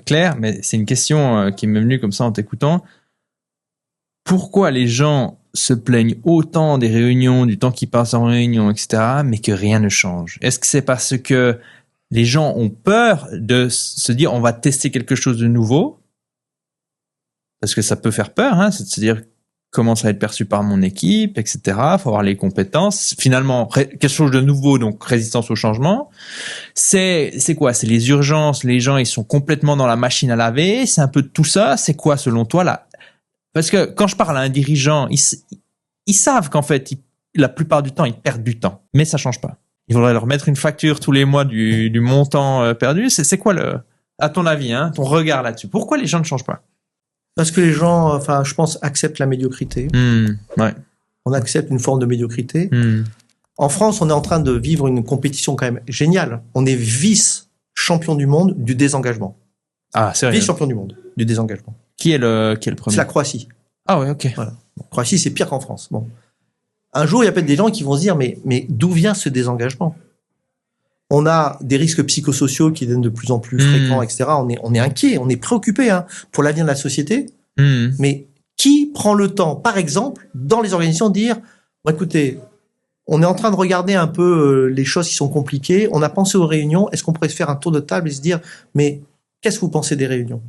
clair, mais c'est une question qui m'est venue comme ça en t'écoutant. Pourquoi les gens se plaignent autant des réunions, du temps qu'ils passent en réunion, etc., mais que rien ne change? Est-ce que c'est parce que les gens ont peur de se dire on va tester quelque chose de nouveau? Parce que ça peut faire peur, c'est de se dire comment ça va être perçu par mon équipe, etc. Il faut avoir les compétences. Finalement, quelque chose de nouveau, donc résistance au changement. C'est quoi? C'est les urgences, les gens, ils sont complètement dans la machine à laver. C'est un peu de tout ça. C'est quoi, selon toi, là? Parce que quand je parle à un dirigeant, ils savent qu'en fait, la plupart du temps, ils perdent du temps. Mais ça change pas. Il faudrait leur mettre une facture tous les mois du montant perdu. C'est quoi à ton avis, ton regard là-dessus? Pourquoi les gens ne changent pas? Parce que les gens, je pense, acceptent la médiocrité. Ouais. On accepte une forme de médiocrité. Hmm. En France, on est en train de vivre une compétition quand même géniale. On est vice-champion du monde du désengagement. Ah, sérieux? Vice-champion du monde du désengagement. Qui est le premier? C'est la Croatie. Ah ouais, ok. Voilà. Croatie, c'est pire qu'en France. Bon. Un jour, il y a peut-être des gens qui vont se dire, mais d'où vient ce désengagement? On a des risques psychosociaux qui deviennent de plus en plus fréquents, etc. On est inquiet, on est préoccupé pour l'avenir de la société. Mais qui prend le temps, par exemple, dans les organisations, de dire, bon, écoutez, on est en train de regarder un peu les choses qui sont compliquées, on a pensé aux réunions, est-ce qu'on pourrait se faire un tour de table et se dire, mais qu'est-ce que vous pensez des réunions?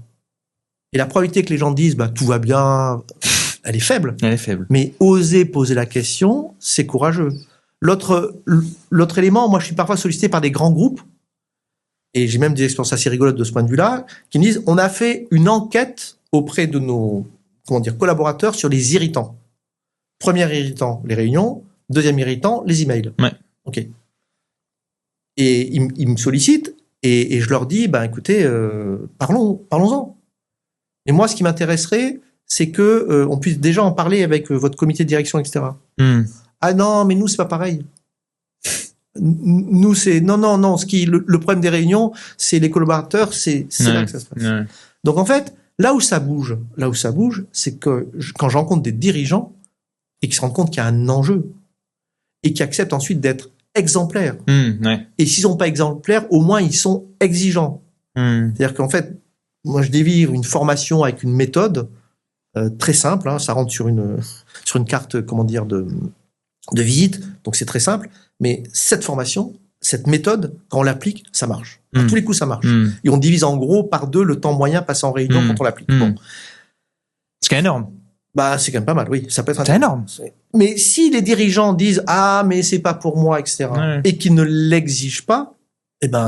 Et la probabilité que les gens disent, tout va bien, elle est faible. Elle est faible. Mais oser poser la question, c'est courageux. L'autre élément, moi je suis parfois sollicité par des grands groupes, et j'ai même des expériences assez rigolotes de ce point de vue-là, qui me disent, on a fait une enquête auprès de nos collaborateurs sur les irritants. Premier irritant, les réunions. Deuxième irritant, les emails. Ouais. Ok. Et ils me sollicitent, et je leur dis, écoutez, parlons-en. Et moi, ce qui m'intéresserait, c'est que on puisse déjà en parler avec votre comité de direction, etc. Ah non, mais nous, c'est pas pareil. Nous, c'est non. Le problème des réunions, c'est les collaborateurs, c'est là que ça se passe. Ouais. Donc en fait, là où ça bouge, c'est que quand je rencontre des dirigeants et qui se rendent compte qu'il y a un enjeu et qui acceptent ensuite d'être exemplaires. Ouais. Et s'ils sont pas exemplaires, au moins ils sont exigeants. C'est-à-dire qu'en fait, moi je délivre une formation avec une méthode très simple. Ça rentre sur une carte, de visite, donc c'est très simple, mais cette formation, cette méthode, quand on l'applique, ça marche. À tous les coups, ça marche. Et on divise en gros par 2 le temps moyen passé en réunion quand on l'applique. Bon. C'est quand même énorme. C'est quand même pas mal, oui. Ça peut être c'est énorme. Mais si les dirigeants disent « Ah, mais c'est pas pour moi, etc. » et qu'ils ne l'exigent pas,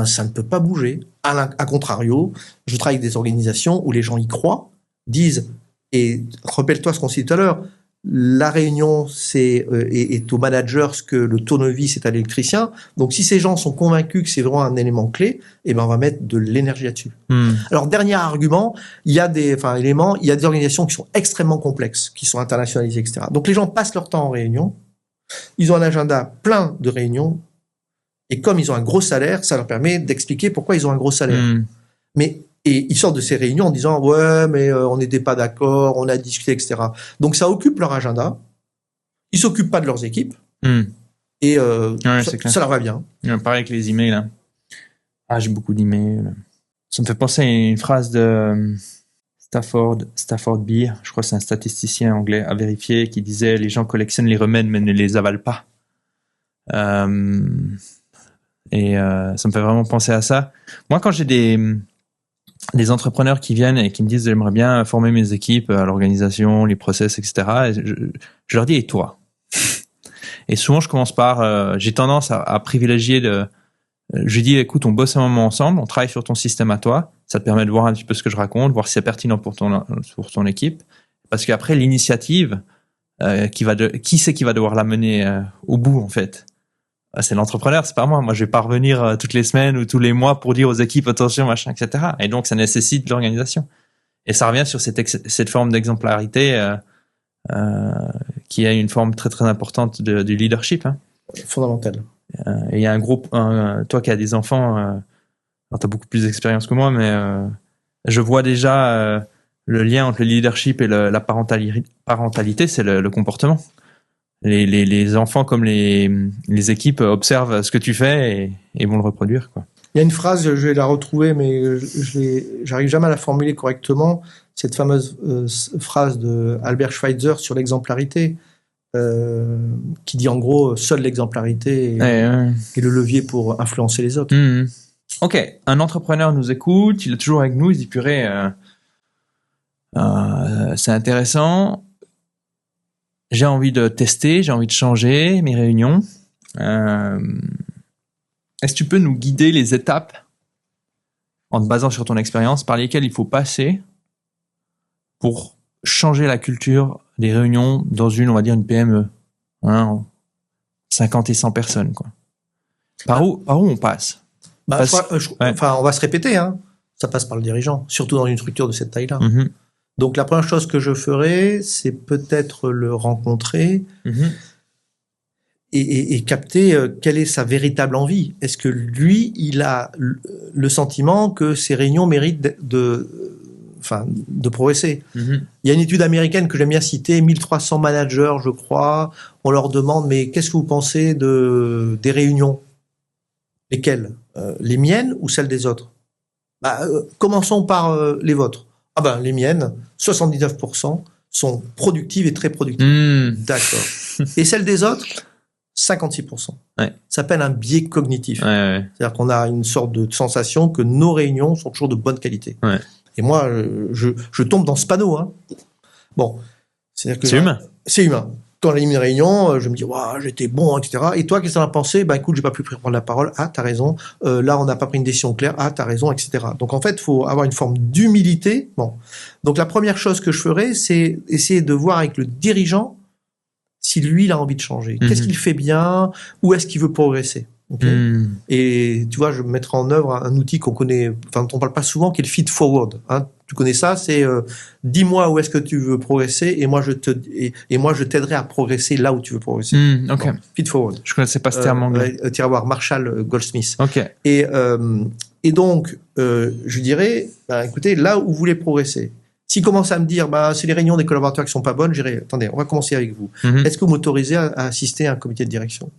ça ne peut pas bouger. À contrario, je travaille avec des organisations où les gens y croient, disent, et rappelle-toi ce qu'on s'est dit tout à l'heure, la réunion est au manager ce que le tournevis est à l'électricien. Donc si ces gens sont convaincus que c'est vraiment un élément clé, on va mettre de l'énergie là-dessus. Alors dernier argument, il y a des organisations qui sont extrêmement complexes, qui sont internationalisées, etc. Donc les gens passent leur temps en réunion, ils ont un agenda plein de réunions, et comme ils ont un gros salaire, ça leur permet d'expliquer pourquoi ils ont un gros salaire. Et ils sortent de ces réunions en disant « Ouais, mais on n'était pas d'accord, on a discuté, etc. » Donc, ça occupe leur agenda. Ils s'occupent pas de leurs équipes. Et ça leur va bien. Pareil avec les emails. Là. Ah, j'ai beaucoup d'emails. Ça me fait penser à une phrase de Stafford Beer, je crois que c'est un statisticien anglais à vérifier, qui disait « Les gens collectionnent les remèdes, mais ne les avalent pas. » Ça me fait vraiment penser à ça. Moi, quand j'ai des entrepreneurs qui viennent et qui me disent j'aimerais bien former mes équipes à l'organisation, les process, etc. Je leur dis et toi? Et souvent je commence par j'ai tendance à privilégier je dis écoute, on bosse un moment ensemble, on travaille sur ton système à toi, ça te permet de voir un petit peu ce que je raconte, voir si c'est pertinent pour ton équipe, parce qu'après l'initiative qui c'est qui va devoir la mener au bout en fait? C'est l'entrepreneur, c'est pas moi. Moi, je vais pas revenir toutes les semaines ou tous les mois pour dire aux équipes attention, machin, etc. Et donc, ça nécessite de l'organisation. Et ça revient sur cette forme d'exemplarité qui a une forme très très importante du leadership. Fondamental. Et il y a un groupe, toi qui as des enfants, alors t'as beaucoup plus d'expérience que moi, mais je vois déjà le lien entre le leadership et la parentalité, c'est le comportement. Les enfants comme les équipes observent ce que tu fais et vont le reproduire, quoi. Il y a une phrase, je vais la retrouver, mais j'arrive jamais à la formuler correctement. Cette fameuse phrase de Albert Schweitzer sur l'exemplarité, qui dit en gros seule l'exemplarité est le levier pour influencer les autres. Ok, un entrepreneur nous écoute, il est toujours avec nous, il se dit purée, c'est intéressant. J'ai envie de tester, j'ai envie de changer mes réunions. Est-ce que tu peux nous guider les étapes, en te basant sur ton expérience, par lesquelles il faut passer pour changer la culture des réunions dans on va dire une PME, 50 et 100 personnes, quoi. Par où on passe? On va se répéter, Ça passe par le dirigeant, surtout dans une structure de cette taille-là. Donc la première chose que je ferai, c'est peut-être le rencontrer et capter quelle est sa véritable envie. Est-ce que lui, il a le sentiment que ces réunions méritent de progresser. Il y a une étude américaine que j'aime bien citer, 1300 managers, je crois. On leur demande, mais qu'est-ce que vous pensez des réunions? Lesquelles? Les miennes ou celles des autres? Commençons par les vôtres. Les miennes, 79% sont productives et très productives. D'accord. Et celles des autres, 56%. Ouais. Ça s'appelle un biais cognitif. Ouais. C'est-à-dire qu'on a une sorte de sensation que nos réunions sont toujours de bonne qualité. Ouais. Et moi, je tombe dans ce panneau. Hein. Bon, c'est-à-dire que c'est humain. C'est humain. Quand on a une réunion, je me dis, j'étais bon, etc. Et toi, qu'est-ce que t'en as pensé? Écoute, j'ai pas pu prendre la parole. Ah, t'as raison. Là, on n'a pas pris une décision claire. Ah, t'as raison, etc. Donc, en fait, il faut avoir une forme d'humilité. Bon. Donc, la première chose que je ferai, c'est essayer de voir avec le dirigeant si lui, il a envie de changer. Qu'est-ce qu'il fait bien? Où est-ce qu'il veut progresser? Okay. Et tu vois, je mettrai en œuvre un outil qu'on connaît, dont on parle pas souvent, qui est le feed forward. Hein. Tu connais ça? C'est dis-moi où est-ce que tu veux progresser et moi je t'aiderai à progresser là où tu veux progresser. Okay. Bon, feed forward. Je connaissais pas ce terme anglais. Tu vas voir Marshall Goldsmith. Okay. Et donc je dirais, écoutez, là où vous voulez progresser. S'il commence à me dire, c'est les réunions des collaborateurs qui sont pas bonnes, j'irai. Attendez, on va commencer avec vous. Est-ce que vous m'autorisez à assister à un comité de direction?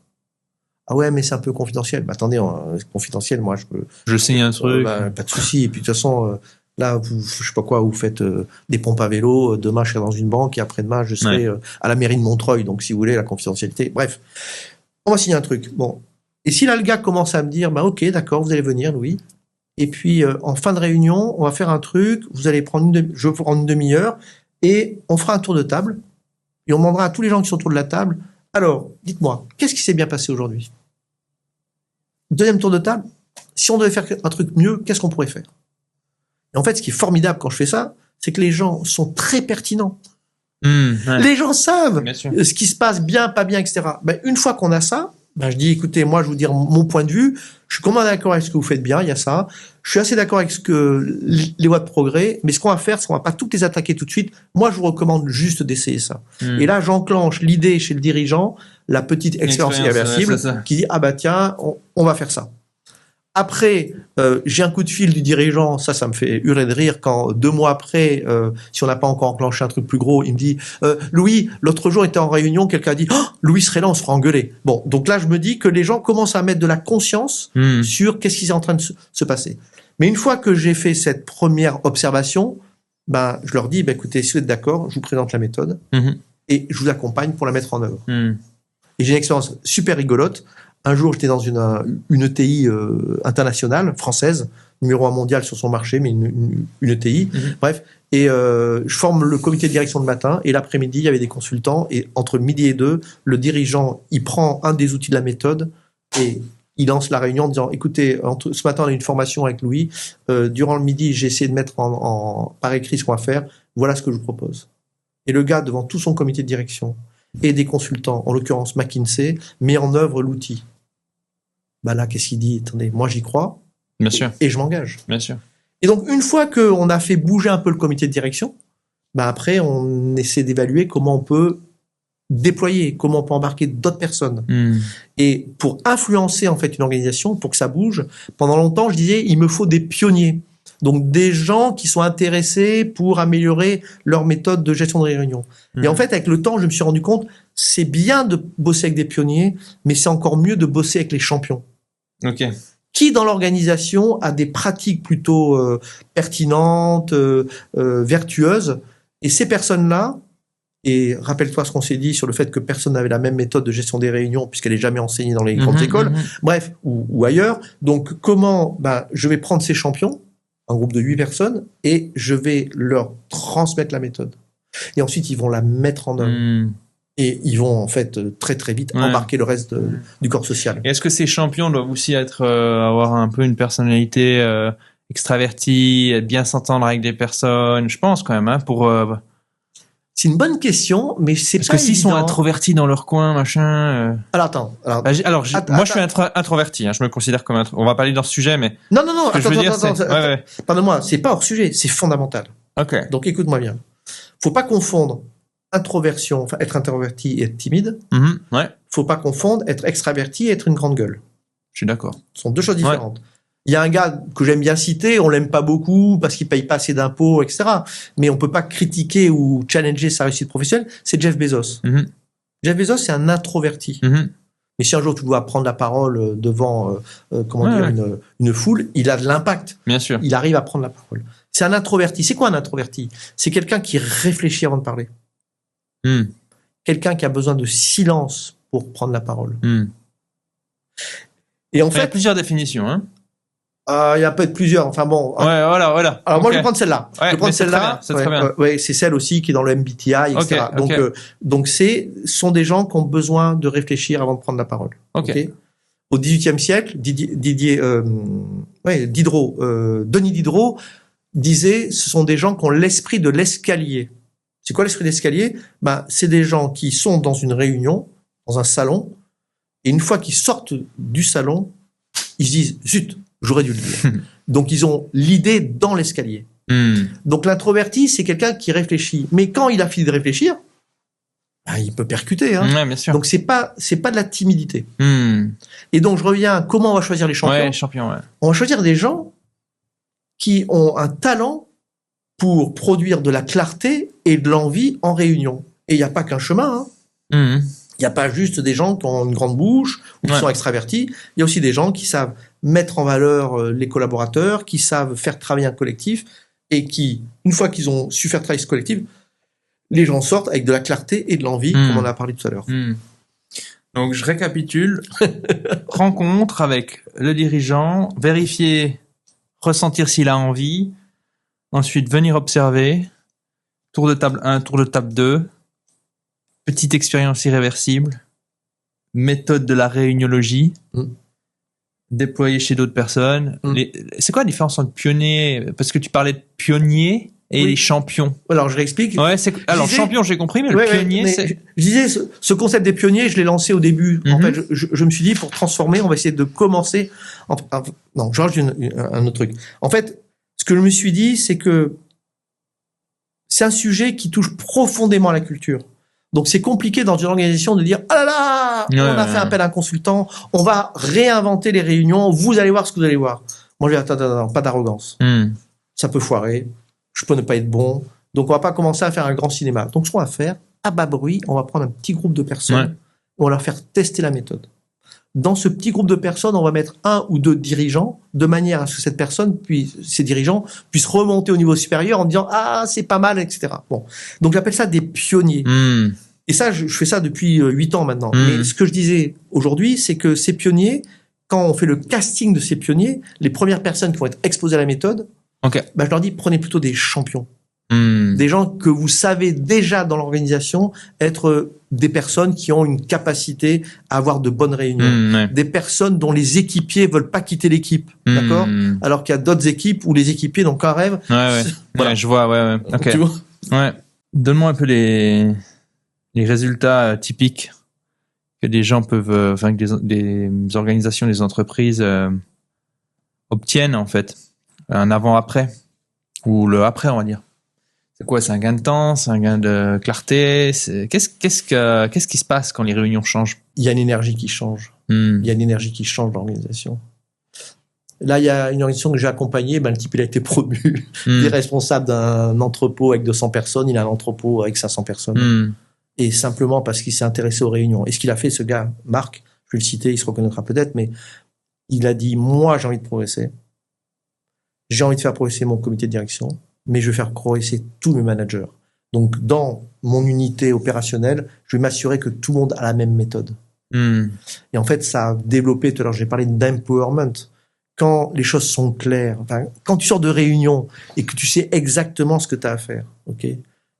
Ah ouais, mais c'est un peu confidentiel. Attendez, confidentiel, moi, je signe un truc. Pas de souci. Et puis, de toute façon, là, je sais pas quoi, vous faites des pompes à vélo. Demain, je serai dans une banque et après-demain, je serai à la mairie de Montreuil. Donc, si vous voulez, la confidentialité. Bref. On va signer un truc. Bon. Et si là, le gars commence à me dire, ok, d'accord, vous allez venir, Louis. Et puis, en fin de réunion, on va faire un truc. Vous allez je vais prendre une demi-heure et on fera un tour de table. Et on demandera à tous les gens qui sont autour de la table, alors, dites-moi, qu'est-ce qui s'est bien passé aujourd'hui? Deuxième tour de table, si on devait faire un truc mieux, qu'est-ce qu'on pourrait faire? Et en fait, ce qui est formidable quand je fais ça, c'est que les gens sont très pertinents. Les gens savent ce qui se passe bien, pas bien, etc. Une fois qu'on a ça, je dis, écoutez, moi, je vais vous dire mon point de vue. Je suis complètement d'accord avec ce que vous faites bien, il y a ça. Je suis assez d'accord avec les voies de progrès, mais ce qu'on va faire, c'est qu'on va pas toutes les attaquer tout de suite. Moi, je vous recommande juste d'essayer ça. Et là, j'enclenche l'idée chez le dirigeant, la petite expérience irréversible, qui dit, tiens, on va faire ça. Après, j'ai un coup de fil du dirigeant, ça me fait hurler de rire quand 2 mois après, si on n'a pas encore enclenché un truc plus gros, il me dit Louis, l'autre jour, on était en réunion, quelqu'un a dit Louis serait là, on se fera engueuler. Bon, donc là, je me dis que les gens commencent à mettre de la conscience sur qu'est-ce qui est en train de se passer. Mais une fois que j'ai fait cette première observation, je leur dis écoutez, si vous êtes d'accord, je vous présente la méthode et je vous accompagne pour la mettre en œuvre. Et j'ai une expérience super rigolote. Un jour, j'étais dans une ETI internationale, française, numéro 1 mondial sur son marché, mais une ETI. Bref, et je forme le comité de direction le matin, et l'après-midi, il y avait des consultants, et entre midi et 2, le dirigeant, il prend un des outils de la méthode, et il lance la réunion en disant, écoutez, ce matin, on a eu une formation avec Louis, durant le midi, j'ai essayé de mettre par écrit ce qu'on va faire, voilà ce que je vous propose. Et le gars, devant tout son comité de direction, et des consultants, en l'occurrence McKinsey, met en œuvre l'outil. Là, qu'est-ce qu'il dit? Attendez, moi j'y crois. Bien sûr. Et je m'engage. Bien sûr. Et donc, une fois qu'on a fait bouger un peu le comité de direction, après, on essaie d'évaluer comment on peut déployer, comment on peut embarquer d'autres personnes. Et pour influencer, en fait, une organisation, pour que ça bouge, pendant longtemps, je disais, il me faut des pionniers. Donc, des gens qui sont intéressés pour améliorer leur méthode de gestion de réunion. Et en fait, avec le temps, je me suis rendu compte, c'est bien de bosser avec des pionniers, mais c'est encore mieux de bosser avec les champions. Ok. Qui, dans l'organisation, a des pratiques plutôt pertinentes, vertueuses. Et ces personnes-là, et rappelle-toi ce qu'on s'est dit sur le fait que personne n'avait la même méthode de gestion des réunions, puisqu'elle n'est jamais enseignée dans les grandes écoles, bref, ou ailleurs. Donc, comment je vais prendre ces champions, un groupe de 8 personnes, et je vais leur transmettre la méthode. Et ensuite, ils vont la mettre en œuvre. Et ils vont, en fait, très très vite embarquer le reste du corps social. Et est-ce que ces champions doivent aussi avoir un peu une personnalité extravertie, bien s'entendre avec des personnes? Je pense quand même, pour... C'est une bonne question, mais c'est pas évident. Parce que s'ils sont introvertis dans leur coin, machin... Alors, attends. Moi, je suis introverti, je me considère comme on va parler dans ce sujet, mais... Non, attends. Pardonne-moi, c'est pas hors sujet, c'est fondamental. Ok. Donc, écoute-moi bien. Faut pas confondre introversion, enfin être introverti et être timide. Ouais, Faut pas confondre être extraverti et être une grande gueule. je suis d'accord. Ce sont deux choses différentes. Il y a un gars que j'aime bien citer, on l'aime pas beaucoup parce qu'il paye pas assez d'impôts, etc. Mais on peut pas critiquer ou challenger sa réussite professionnelle. C'est Jeff Bezos. Jeff Bezos, c'est un introverti. Mais si un jour tu dois prendre la parole devant une foule, il a de l'impact. Bien sûr. Il arrive à prendre la parole. C'est un introverti. C'est quoi un introverti? C'est quelqu'un qui réfléchit avant de parler. Quelqu'un qui a besoin de silence pour prendre la parole. Et en Il y a fait, plusieurs définitions, hein. il y a peut-être plusieurs. Enfin bon. Ouais, voilà. Alors moi, je vais prendre celle-là. Ouais, je vais prendre celle-là. C'est très bien. Ouais, c'est celle aussi qui est dans le MBTI, etc. Donc sont des gens qui ont besoin de réfléchir avant de prendre la parole. Ok. Au XVIIIe siècle, Denis Diderot disait, ce sont des gens qui ont l'esprit de l'escalier. C'est quoi l'esprit d'escalier? C'est des gens qui sont dans une réunion, dans un salon, et une fois qu'ils sortent du salon, ils se disent, zut, j'aurais dû le dire. Donc, ils ont l'idée dans l'escalier. Donc, l'introverti, c'est quelqu'un qui réfléchit. Mais quand il a fini de réfléchir, il peut percuter. Hein. Ouais, bien sûr. Donc, c'est pas de la timidité. Et donc, je reviens, comment on va choisir les champions? Ouais, les champions, ouais. On va choisir des gens qui ont un talent pour produire de la clarté et de l'envie en réunion. Et il n'y a pas qu'un chemin. Il n'y a pas juste des gens qui ont une grande bouche ou qui sont extravertis. Il y a aussi des gens qui savent mettre en valeur les collaborateurs, qui savent faire travailler un collectif et qui, une fois qu'ils ont su faire travailler ce collectif, les gens sortent avec de la clarté et de l'envie, comme on a parlé tout à l'heure. Donc, je récapitule. Rencontre avec le dirigeant, vérifier, ressentir s'il a envie, ensuite venir observer, tour de table 1, tour de table 2, petite expérience irréversible, méthode de la réuniologie, déployée chez d'autres personnes. C'est quoi la différence entre pionnier, parce que tu parlais de pionnier et les champions? Alors, je réexplique. Ouais, champion, j'ai compris, mais le pionnier, c'est... Je disais, ce concept des pionniers, je l'ai lancé au début. En fait, je me suis dit, pour transformer, on va essayer de commencer... Non, je rajoute un autre truc. En fait, ce que je me suis dit, c'est que c'est un sujet qui touche profondément à la culture. Donc, c'est compliqué dans une organisation de dire, ah là là, on a fait appel à un consultant, on va réinventer les réunions, vous allez voir ce que vous allez voir. Moi, je dis, attends, pas d'arrogance. Ça peut foirer, je peux ne pas être bon, donc on va pas commencer à faire un grand cinéma. Donc, ce qu'on va faire, à bas bruit, on va prendre un petit groupe de personnes, on va leur faire tester la méthode. Dans ce petit groupe de personnes, on va mettre 1 ou 2 dirigeants, de manière à ce que ces dirigeants puissent remonter au niveau supérieur en disant, ah, c'est pas mal, etc. Bon. Donc, j'appelle ça des pionniers. Et ça, je fais ça depuis 8 ans maintenant. Mais ce que je disais aujourd'hui, c'est que ces pionniers, quand on fait le casting de ces pionniers, les premières personnes qui vont être exposées à la méthode, je leur dis, prenez plutôt des champions. Des gens que vous savez déjà dans l'organisation être des personnes qui ont une capacité à avoir de bonnes réunions. Des personnes dont les équipiers veulent pas quitter l'équipe. D'accord? Alors qu'il y a d'autres équipes où les équipiers n'ont qu'un rêve. Voilà. Je vois, Ok. Tu vois? Ouais. Donne-moi un peu les résultats typiques que des gens peuvent, que des organisations, des entreprises obtiennent, en fait. Un avant-après. Ou le après, on va dire. C'est quoi? C'est un gain de temps? C'est un gain de clarté? Qu'est-ce qui se passe quand les réunions changent? Il y a une énergie qui change. Il y a une énergie qui change dans l'organisation. Là, il y a une organisation que j'ai accompagnée. Le type, il a été promu. Il est responsable d'un entrepôt avec 200 personnes. Il a un entrepôt avec 500 personnes. Et simplement parce qu'il s'est intéressé aux réunions. Et ce qu'il a fait, ce gars, Marc, je vais le citer, il se reconnaîtra peut-être, mais il a dit, moi, j'ai envie de progresser. J'ai envie de faire progresser mon comité de direction, mais je vais faire progresser tous mes managers. Donc, dans mon unité opérationnelle, je vais m'assurer que tout le monde a la même méthode. Et en fait, ça a développé, tout à l'heure, j'ai parlé d'empowerment. Quand les choses sont claires, quand tu sors de réunion et que tu sais exactement ce que tu as à faire,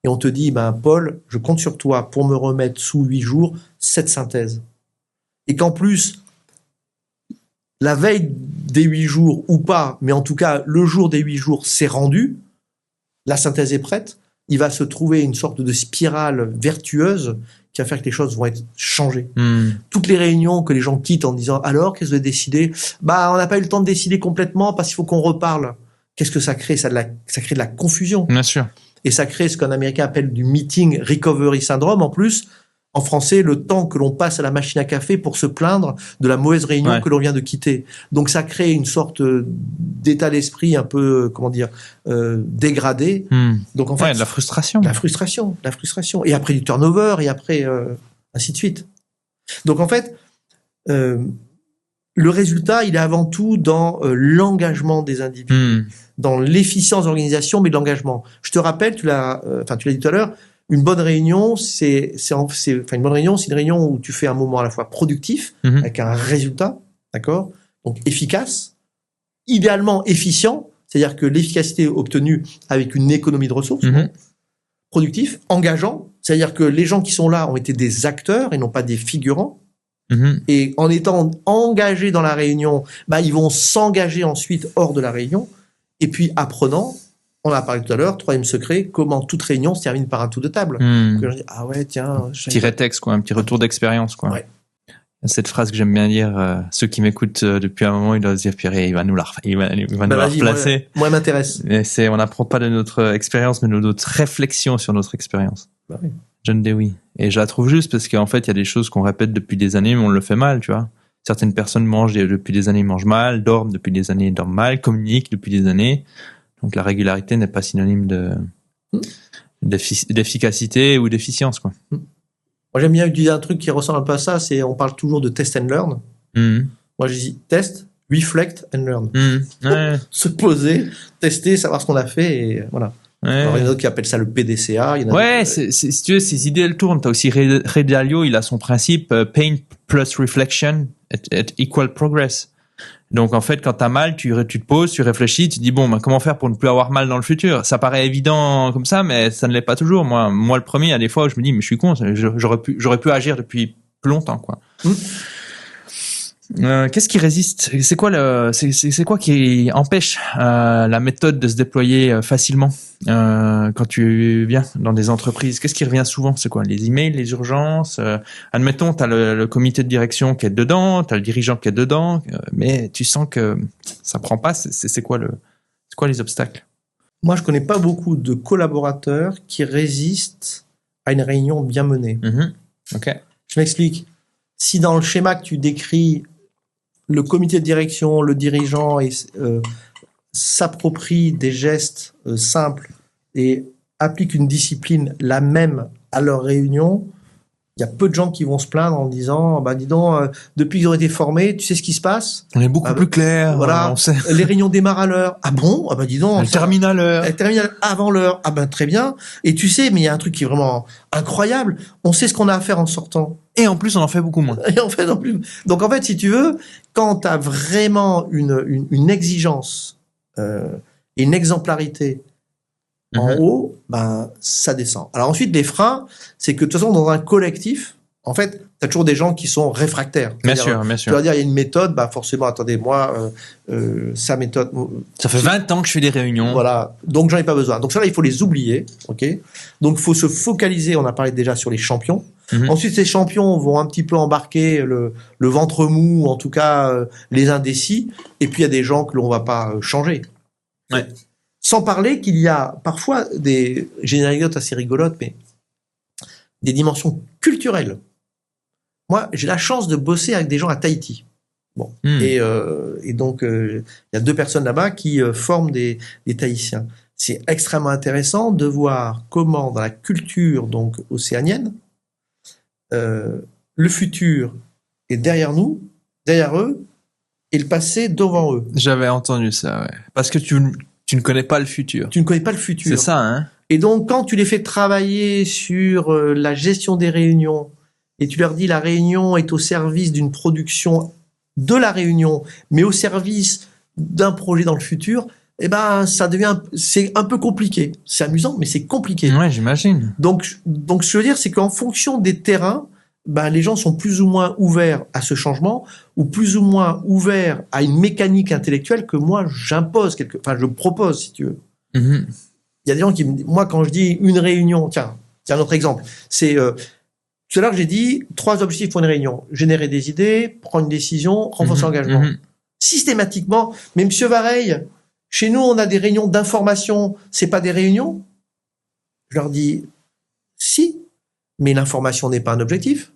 et on te dit, Paul, je compte sur toi pour me remettre sous 8 jours cette synthèse. Et qu'en plus, la veille des 8 jours ou pas, mais en tout cas, le jour des 8 jours, c'est rendu, la synthèse est prête, il va se trouver une sorte de spirale vertueuse qui va faire que les choses vont être changées. Toutes les réunions que les gens quittent en disant, alors, qu'est-ce que vous avez décidé? On n'a pas eu le temps de décider complètement parce qu'il faut qu'on reparle. Qu'est-ce que ça crée? Ça crée de la confusion. Bien sûr. Et ça crée ce qu'un Américain appelle du meeting recovery syndrome. En plus, en français, le temps que l'on passe à la machine à café pour se plaindre de la mauvaise réunion que l'on vient de quitter. Donc ça crée une sorte d'état d'esprit un peu, dégradé. Donc en fait, de la frustration. La frustration. Et après du turnover, et après ainsi de suite. Donc en fait, le résultat, il est avant tout dans l'engagement des individus, dans l'efficience d'organisation, mais de l'engagement. Je te rappelle, tu l'as dit tout à l'heure, une bonne réunion, c'est une réunion où tu fais un moment à la fois productif, avec un résultat, d'accord? Donc efficace, idéalement efficient, c'est-à-dire que l'efficacité est obtenue avec une économie de ressources, productif, engageant, c'est-à-dire que les gens qui sont là ont été des acteurs et non pas des figurants. Et en étant engagés dans la réunion, ils vont s'engager ensuite hors de la réunion. Et puis apprenant, on a parlé tout à l'heure, troisième secret, comment toute réunion se termine par un tour de table. Que je dis, ah ouais, tiens. Petit rétexte, quoi, un petit retour d'expérience, quoi. Ouais. Cette phrase que j'aime bien dire, ceux qui m'écoutent depuis un moment, ils doivent se dire, Pierre, il va nous la replacer. Moi, m'intéresse. On n'apprend pas de notre expérience, mais de notre réflexion sur notre expérience. Oui. John Dewey. Et je la trouve juste parce qu'en fait, il y a des choses qu'on répète depuis des années, mais on le fait mal, tu vois. Certaines personnes mangent depuis des années, mangent mal, dorment depuis des années, dorment mal, communiquent depuis des années. Donc la régularité n'est pas synonyme d'efficacité ou d'efficience, quoi. Moi, j'aime bien utiliser un truc qui ressemble un peu à ça, on parle toujours de test and learn. Moi, je dis test, reflect and learn. Ouais. Se poser, tester, savoir ce qu'on a fait, et voilà. Ouais. Alors, il y en a d'autres qui appellent ça le PDCA. Si tu veux, ces idées, elles tournent. T'as aussi Ray Dalio, il a son principe pain plus reflection at equal progress. Donc, en fait, quand t'as mal, tu te poses, tu réfléchis, tu te dis, comment faire pour ne plus avoir mal dans le futur? Ça paraît évident comme ça, mais ça ne l'est pas toujours. Moi, le premier, il y a des fois où je me dis, mais je suis con, j'aurais pu agir depuis plus longtemps, quoi. Qu'est-ce qui résiste? C'est quoi qui empêche la méthode de se déployer facilement quand tu viens dans des entreprises? Qu'est-ce qui revient souvent? C'est quoi? Les emails, les urgences? Admettons, t'as le comité de direction qui est dedans, t'as le dirigeant qui est dedans, mais tu sens que ça prend pas. C'est quoi les obstacles? Moi, je connais pas beaucoup de collaborateurs qui résistent à une réunion bien menée. Ok. Je m'explique. Si dans le schéma que tu décris, le comité de direction, le dirigeant s'approprie des gestes simples et applique une discipline la même à leur réunion, il y a peu de gens qui vont se plaindre en disant, dis donc, depuis qu'ils ont été formés, tu sais ce qui se passe? On est beaucoup plus clair. Voilà. On sait. Les réunions démarrent à l'heure. Ah bon? Dis donc. Elle termine à l'heure. Elle termine avant l'heure. Très bien. Et tu sais, mais il y a un truc qui est vraiment incroyable. On sait ce qu'on a à faire en sortant. Et en plus, on en fait beaucoup moins. Et en fait, non plus. Donc, en fait, si tu veux, quand tu as vraiment une exigence et une exemplarité en haut, ça descend. Alors ensuite, les freins, c'est que de toute façon, dans un collectif, en fait, tu as toujours des gens qui sont réfractaires. Bien sûr. Tu vas dire, il y a une méthode, forcément, attendez, moi, sa méthode... Ça fait 20 ans que je fais des réunions. Voilà, donc j'en ai pas besoin. Donc ça, là, il faut les oublier, ok? Donc, il faut se focaliser, on a parlé déjà sur les champions. Ensuite, ces champions vont un petit peu embarquer le ventre mou, en tout cas, les indécis. Et puis, il y a des gens que l'on va pas changer. Ouais. Sans parler qu'il y a parfois j'ai une anecdote assez rigolote, mais des dimensions culturelles. Moi, j'ai la chance de bosser avec des gens à Tahiti. Et donc, il y a 2 personnes là-bas qui forment des Tahitiens. C'est extrêmement intéressant de voir comment, dans la culture donc océanienne, le futur est derrière nous, derrière eux, et le passé devant eux. J'avais entendu ça, ouais. Parce que tu ne connais pas le futur. Tu ne connais pas le futur. C'est ça, hein. Et donc, quand tu les fais travailler sur la gestion des réunions, et tu leur dis la réunion est au service d'une production de la réunion, mais au service d'un projet dans le futur, c'est un peu compliqué. C'est amusant, mais c'est compliqué. Ouais, j'imagine. Donc, ce que je veux dire, c'est qu'en fonction des terrains, les gens sont plus ou moins ouverts à ce changement, ou plus ou moins ouverts à une mécanique intellectuelle que moi, je propose, si tu veux. Il y a des gens qui me disent, moi, quand je dis une réunion, tiens, un autre exemple, c'est, tout à l'heure, j'ai dit 3 objectifs pour une réunion. Générer des idées, prendre une décision, renforcer l'engagement. Systématiquement, mais Monsieur Vareille, chez nous, on a des réunions d'information, c'est pas des réunions? Je leur dis, si, mais l'information n'est pas un objectif.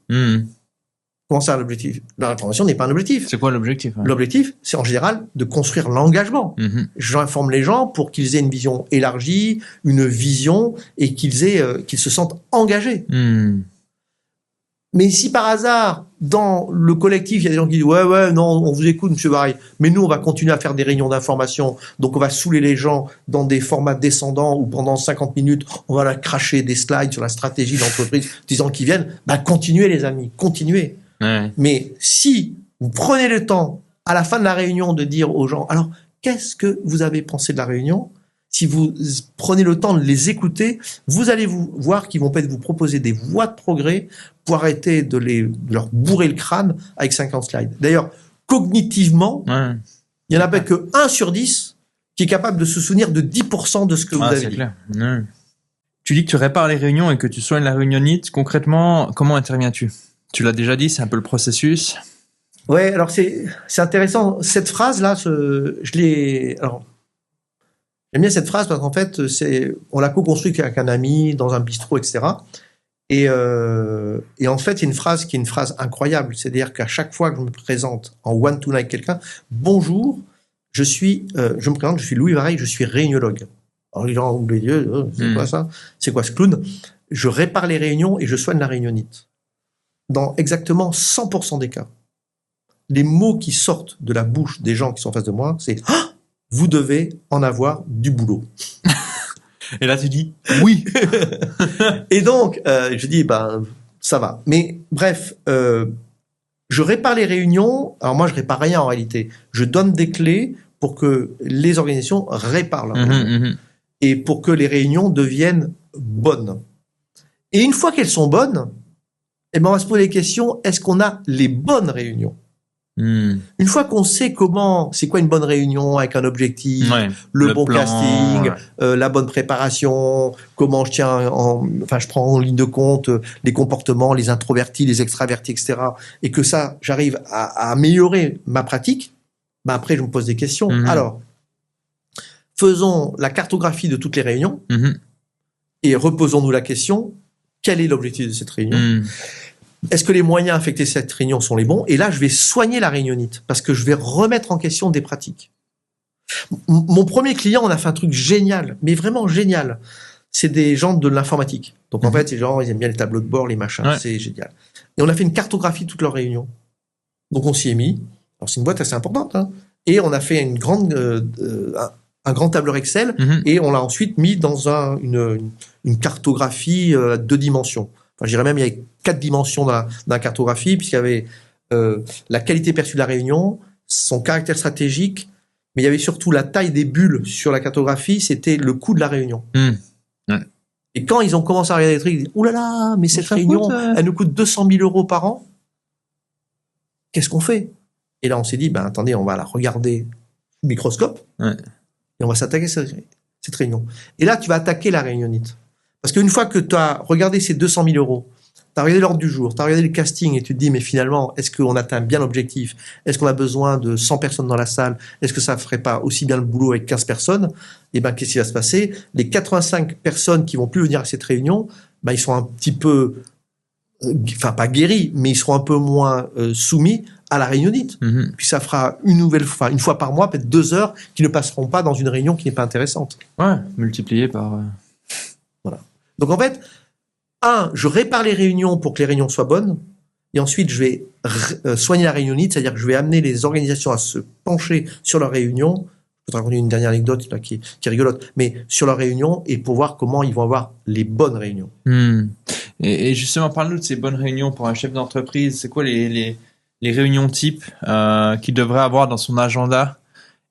Comment ça, l'objectif? L'information n'est pas un objectif. C'est quoi l'objectif? L'objectif, c'est en général de construire l'engagement. J'informe les gens pour qu'ils aient une vision élargie, une vision, et qu'ils se sentent engagés. Mais si par hasard, dans le collectif, il y a des gens qui disent ouais, non, on vous écoute, monsieur Barry, mais nous, on va continuer à faire des réunions d'information, donc on va saouler les gens dans des formats descendants où pendant 50 minutes, on va leur cracher des slides sur la stratégie d'entreprise, disant qu'ils viennent, continuez les amis, continuez. Ouais. Mais si vous prenez le temps, à la fin de la réunion, de dire aux gens, alors, qu'est-ce que vous avez pensé de la réunion? Si vous prenez le temps de les écouter, vous allez voir qu'ils vont peut-être vous proposer des voies de progrès pour arrêter de leur bourrer le crâne avec 50 slides. D'ailleurs, cognitivement, il n'y en a pas que 1 sur 10 qui est capable de se souvenir de 10% de ce que vous avez dit. Clair. Tu dis que tu répares les réunions et que tu soignes la réunionnite. Concrètement, comment interviens-tu? Tu l'as déjà dit, c'est un peu le processus. Ouais, alors c'est intéressant. Cette phrase-là, j'aime bien cette phrase parce qu'en fait, on l'a co-construit avec un ami dans un bistrot, etc. Et en fait, il y a une phrase qui est une phrase incroyable. C'est-à-dire qu'à chaque fois que je me présente en one-to-one avec quelqu'un, bonjour, je me présente, je suis Louis Vareille, je suis réuniologue. Alors les gens ouvrent les yeux, c'est quoi ça? C'est quoi ce clown? Je répare les réunions et je soigne la réunionnite. Dans exactement 100% des cas. Les mots qui sortent de la bouche des gens qui sont en face de moi, c'est vous devez en avoir du boulot. Et là, tu dis oui. Et donc, je dis, ça va. Mais bref, je répare les réunions. Alors moi, je répare rien en réalité. Je donne des clés pour que les organisations réparent leurs réunions. Et pour que les réunions deviennent bonnes. Et une fois qu'elles sont bonnes, on va se poser les questions, est-ce qu'on a les bonnes réunions? Une fois qu'on sait c'est quoi une bonne réunion avec un objectif, le bon plan, casting, la bonne préparation, comment je prends en ligne de compte les comportements, les introvertis, les extravertis, etc. Et que ça, j'arrive à améliorer ma pratique, après je me pose des questions. Alors, faisons la cartographie de toutes les réunions et reposons-nous la question, quel est l'objectif de cette réunion? Est-ce que les moyens affectés à cette réunion sont les bons? Et là, je vais soigner la réunionnite parce que je vais remettre en question des pratiques. Mon premier client, on a fait un truc génial, mais vraiment génial. C'est des gens de l'informatique. Donc en fait, ces gens, ils aiment bien les tableaux de bord, les machins, c'est génial. Et on a fait une cartographie de toutes leurs réunions. Donc on s'y est mis. Alors c'est une boîte assez importante, hein. Et on a fait un grand tableur Excel et on l'a ensuite mis dans une cartographie à 2 dimensions. Enfin, je dirais même il y avait 4 dimensions dans la cartographie, puisqu'il y avait la qualité perçue de la réunion, son caractère stratégique, mais il y avait surtout la taille des bulles sur la cartographie, c'était le coût de la réunion. Et quand ils ont commencé à regarder les trucs, ils disent « Ouh là là, mais cette réunion, elle nous coûte 200 000 € par an. Qu'est-ce qu'on fait ?» Et là, on s'est dit « Attendez, on va la regarder au microscope et on va s'attaquer à cette réunion. » Et là, tu vas attaquer la réunionnite. Parce qu'une fois que tu as regardé ces 200 000 €, tu as regardé l'ordre du jour, tu as regardé le casting et tu te dis, mais finalement, est-ce qu'on atteint bien l'objectif? Est-ce qu'on a besoin de 100 personnes dans la salle? Est-ce que ça ne ferait pas aussi bien le boulot avec 15 personnes? Et qu'est-ce qui va se passer? Les 85 personnes qui vont plus venir à cette réunion, ils sont un petit peu, pas guéris, mais ils seront un peu moins soumis à la réunionnite. Puis ça fera une fois par mois, peut-être 2 heures, qui ne passeront pas dans une réunion qui n'est pas intéressante. Ouais, multiplié par... Voilà. Donc en fait, je répare les réunions pour que les réunions soient bonnes, et ensuite je vais soigner la réunionnite, c'est-à-dire que je vais amener les organisations à se pencher sur leurs réunions. Je peux te raconter une dernière anecdote là, qui est rigolote, mais sur leurs réunions et pour voir comment ils vont avoir les bonnes réunions. Et justement, parle-nous de ces bonnes réunions pour un chef d'entreprise. C'est quoi les réunions types qu'il devrait avoir dans son agenda?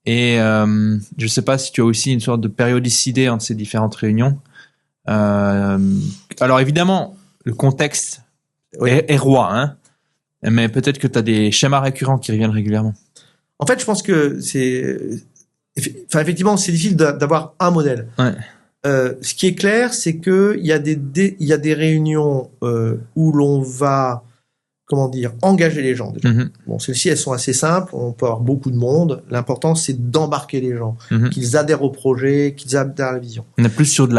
Et je ne sais pas si tu as aussi une sorte de périodicité entre ces différentes réunions. Alors évidemment, le contexte est roi, hein, mais peut-être que tu as des schémas récurrents qui reviennent régulièrement. En fait, je pense que effectivement, c'est difficile d'avoir un modèle. Ce qui est clair, c'est que il y a des réunions où l'on va, engager les gens. Déjà. Bon, celles-ci, elles sont assez simples. On peut avoir beaucoup de monde. L'important, c'est d'embarquer les gens, qu'ils adhèrent au projet, qu'ils adhèrent à la vision. On est plus sur de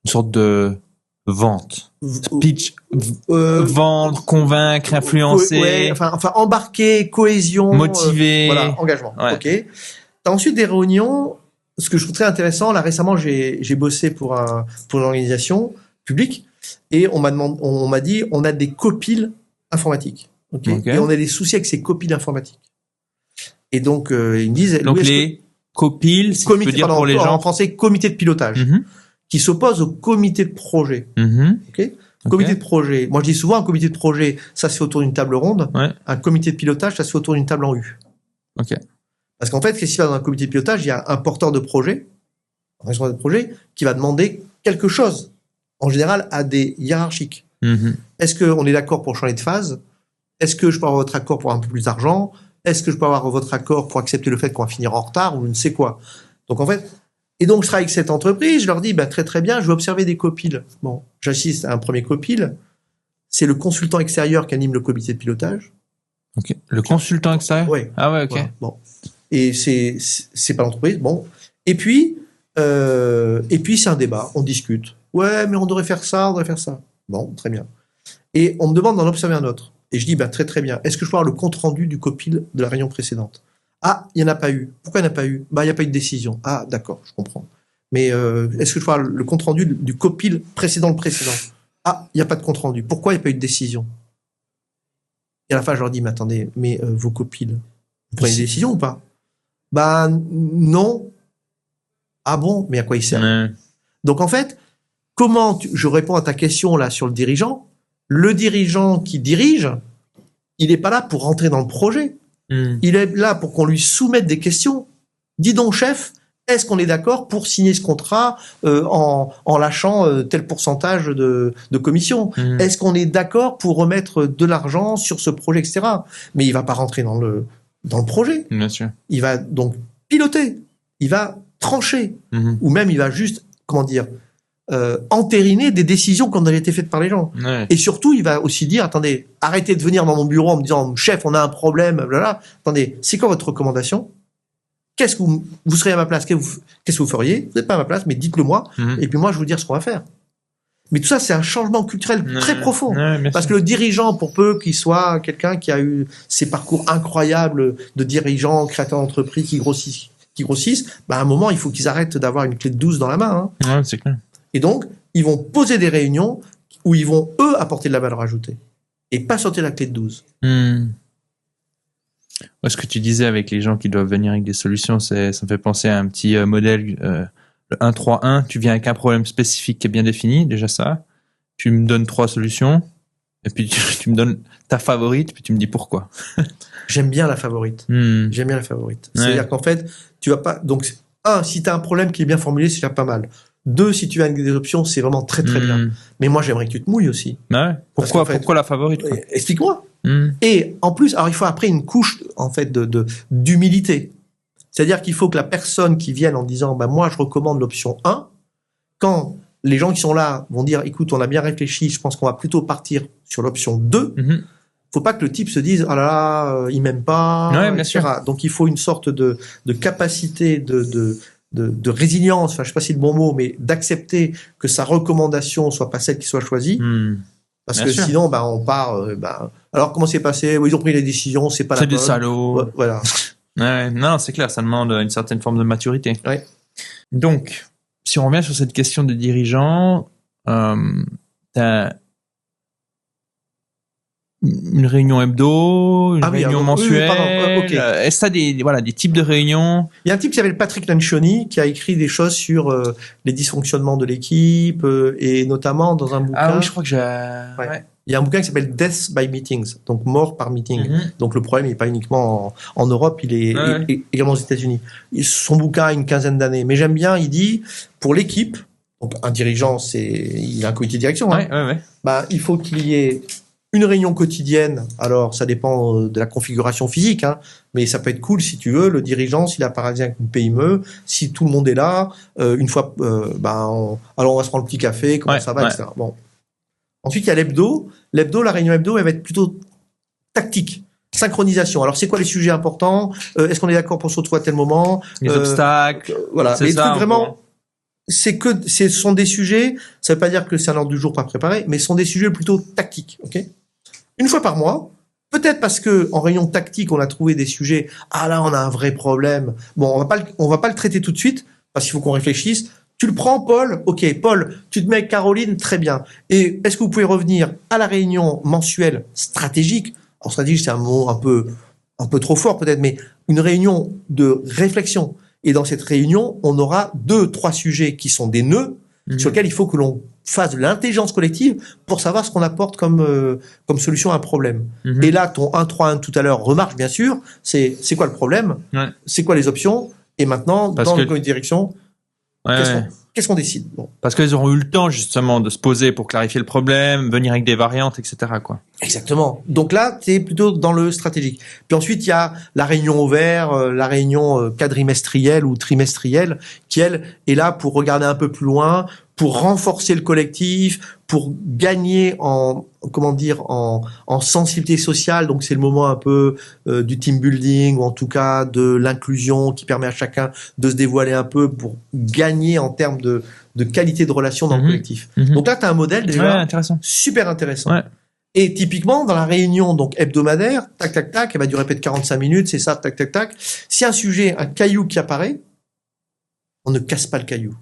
une sorte de vente. Pitch, vendre, convaincre, influencer, ouais, enfin embarquer, cohésion, motiver. voilà, engagement. Ouais. Ok. T'as ensuite des réunions. Ce que je trouve très intéressant, là récemment, j'ai bossé pour une organisation publique et on m'a dit, on a des copiles informatiques. Ok. Et on a des soucis avec ces copiles informatiques. Et donc ils me disent. Donc les copiles, si tu peux dire pour les gens en français, comité de pilotage, qui s'oppose au comité de projet. Ok. Comité de projet. Moi, je dis souvent un comité de projet, ça se fait autour d'une table ronde. Ouais. Un comité de pilotage, ça se fait autour d'une table en U. Ok. Parce qu'en fait, qu'est-ce qui se passe dans un comité de pilotage? Il y a un porteur de projet, un responsable de projet, qui va demander quelque chose. En général, à des hiérarchiques. Est-ce qu'on est d'accord pour changer de phase? Est-ce que je peux avoir votre accord pour un peu plus d'argent? Est-ce que je peux avoir votre accord pour accepter le fait qu'on va finir en retard ou je ne sais quoi? Donc, en fait, et donc, je travaille avec cette entreprise, je leur dis, très, très bien, je vais observer des copiles. Bon, j'assiste à un premier copile. C'est le consultant extérieur qui anime le comité de pilotage. Ok. Le consultant extérieur? Ouais. Ah ouais, ok. Voilà, bon. Et c'est pas l'entreprise. Bon. Et puis c'est un débat. On discute. Ouais, mais on devrait faire ça, on devrait faire ça. Bon, très bien. Et on me demande d'en observer un autre. Et je dis, très, très bien. Est-ce que je peux avoir le compte rendu du copil de la réunion précédente? Ah, il n'y en a pas eu. Pourquoi il n'y en a pas eu? Il n'y a pas eu de décision. Ah, d'accord, je comprends. Mais est-ce que je peux avoir le compte rendu du copil précédent? Ah, il n'y a pas de compte rendu. Pourquoi il n'y a pas eu de décision? Et à la fin, je leur dis, mais attendez, vos copiles, vous prenez des décisions ou pas? Non. Ah bon? Mais à quoi il sert? Donc en fait, je réponds à ta question là sur le dirigeant. Le dirigeant qui dirige, il n'est pas là pour rentrer dans le projet. Il est là pour qu'on lui soumette des questions. Dis donc, chef, est-ce qu'on est d'accord pour signer ce contrat en lâchant tel pourcentage de commission? Est-ce qu'on est d'accord pour remettre de l'argent sur ce projet, etc. Mais il va pas rentrer dans le projet. Bien sûr. Il va donc piloter. Il va trancher. Ou même il va juste, entériner des décisions qui ont déjà été faites par les gens. Ouais. Et surtout, il va aussi dire, attendez, arrêtez de venir dans mon bureau en me disant, chef, on a un problème, blablabla. Attendez, c'est quoi votre recommandation? Qu'est-ce que vous seriez à ma place? Qu'est-ce que vous feriez? Vous n'êtes pas à ma place, mais dites-le moi. Et puis moi, je vais vous dire ce qu'on va faire. Mais tout ça, c'est un changement culturel très profond. Parce que le dirigeant, pour peu qu'il soit quelqu'un qui a eu ces parcours incroyables de dirigeants, créateurs d'entreprises qui grossissent, à un moment, il faut qu'ils arrêtent d'avoir une clé de 12 dans la main. Ouais, c'est clair. Et donc, ils vont poser des réunions où ils vont, eux, apporter de la valeur ajoutée. Et pas sortir la clé de 12. Ouais, ce que tu disais avec les gens qui doivent venir avec des solutions, ça me fait penser à un petit modèle, le 1-3-1. Tu viens avec un problème spécifique qui est bien défini, déjà ça. Tu me donnes 3 solutions. Et puis tu me donnes ta favorite, puis tu me dis pourquoi. J'aime bien la favorite. J'aime bien la favorite. Ouais. C'est-à-dire qu'en fait, tu vas pas... Donc, si tu as un problème qui est bien formulé, c'est déjà pas mal. 2, si tu as des options, c'est vraiment très très bien. Mais moi, j'aimerais que tu te mouilles aussi. Ouais. Pourquoi la favorite, quoi? Explique-moi. Et en plus, alors il faut après une couche en fait d'humilité. C'est-à-dire qu'il faut que la personne qui vienne en disant moi je recommande l'option 1, quand les gens qui sont là vont dire écoute, on a bien réfléchi, je pense qu'on va plutôt partir sur l'option 2. Faut pas que le type se dise ah là là, il m'aime pas, ouais, bien etc. sûr. Donc il faut une sorte de capacité de résilience, enfin je sais pas si c'est le bon mot, mais d'accepter que sa recommandation soit pas celle qui soit choisie. Parce bien que sûr. Sinon, on part. Alors, comment c'est passé? Ils ont pris les décisions, c'est pas la bonne. C'est des salauds. Voilà. Ouais, non, c'est clair, ça demande une certaine forme de maturité. Ouais. Donc, si on revient sur cette question de dirigeant, t'as une réunion hebdo, une réunion mensuelle. Okay. Est-ce que t'as des types de réunions? Il y a un type qui s'appelle Patrick Lencioni qui a écrit des choses sur les dysfonctionnements de l'équipe et notamment dans un bouquin. Ah oui, je crois que j'ai. Ouais. Il y a un bouquin qui s'appelle Death by Meetings, donc mort par meeting. Donc le problème, il n'est pas uniquement en Europe, il est également aux États-Unis. Son bouquin a une quinzaine d'années, mais j'aime bien. Il dit pour l'équipe, donc un dirigeant, il a un comité de direction. Il faut qu'il y ait une réunion quotidienne. Alors ça dépend de la configuration physique, mais ça peut être cool si tu veux. Le dirigeant, s'il a paradis avec une PME, si tout le monde est là, une fois, alors on va se prendre le petit café, comment ça va, etc. Bon. Ensuite, il y a l'hebdo. L'hebdo, la réunion hebdo, elle va être plutôt tactique. Synchronisation. Alors, c'est quoi les sujets importants? Est-ce qu'on est d'accord pour se retrouver à tel moment? Les obstacles. Voilà. C'est les ça, trucs vraiment ce sont des sujets, ça veut pas dire que c'est un ordre du jour pas préparé, mais ce sont des sujets plutôt tactiques, ok? Une fois par mois, peut-être parce que en réunion tactique, on a trouvé des sujets, ah là, on a un vrai problème. Bon, on va pas le traiter tout de suite, parce qu'il faut qu'on réfléchisse. Tu le prends, Paul? Ok, Paul, tu te mets avec Caroline, très bien. Et est-ce que vous pouvez revenir à la réunion mensuelle stratégique? Alors, stratégique, c'est un mot un peu trop fort peut-être, mais une réunion de réflexion. Et dans cette réunion, on aura 2-3 sujets qui sont des nœuds, sur lesquels il faut que l'on fasse de l'intelligence collective pour savoir ce qu'on apporte comme solution à un problème. Et là, ton 1-3-1 tout à l'heure remarche, bien sûr. C'est quoi le problème? Ouais. C'est quoi les options? Et maintenant, dans le comité de direction, Ouais, qu'est-ce qu'on décide? Bon. Parce qu'ils auront eu le temps justement de se poser pour clarifier le problème, venir avec des variantes, etc. quoi. Exactement. Donc là, tu es plutôt dans le stratégique. Puis ensuite, il y a la réunion au vert, la réunion quadrimestrielle ou trimestrielle, qui elle est là pour regarder un peu plus loin, pour renforcer le collectif, pour gagner en sensibilité sociale. Donc c'est le moment un peu du team building ou en tout cas de l'inclusion qui permet à chacun de se dévoiler un peu pour gagner en termes de qualité de relation dans le collectif. Donc là, tu as un modèle déjà super intéressant. Ouais. Et typiquement, dans la réunion donc hebdomadaire, tac, tac, tac, elle va durer peut-être 45 minutes, c'est ça, tac, tac, tac. Si un sujet, un caillou qui apparaît, on ne casse pas le caillou.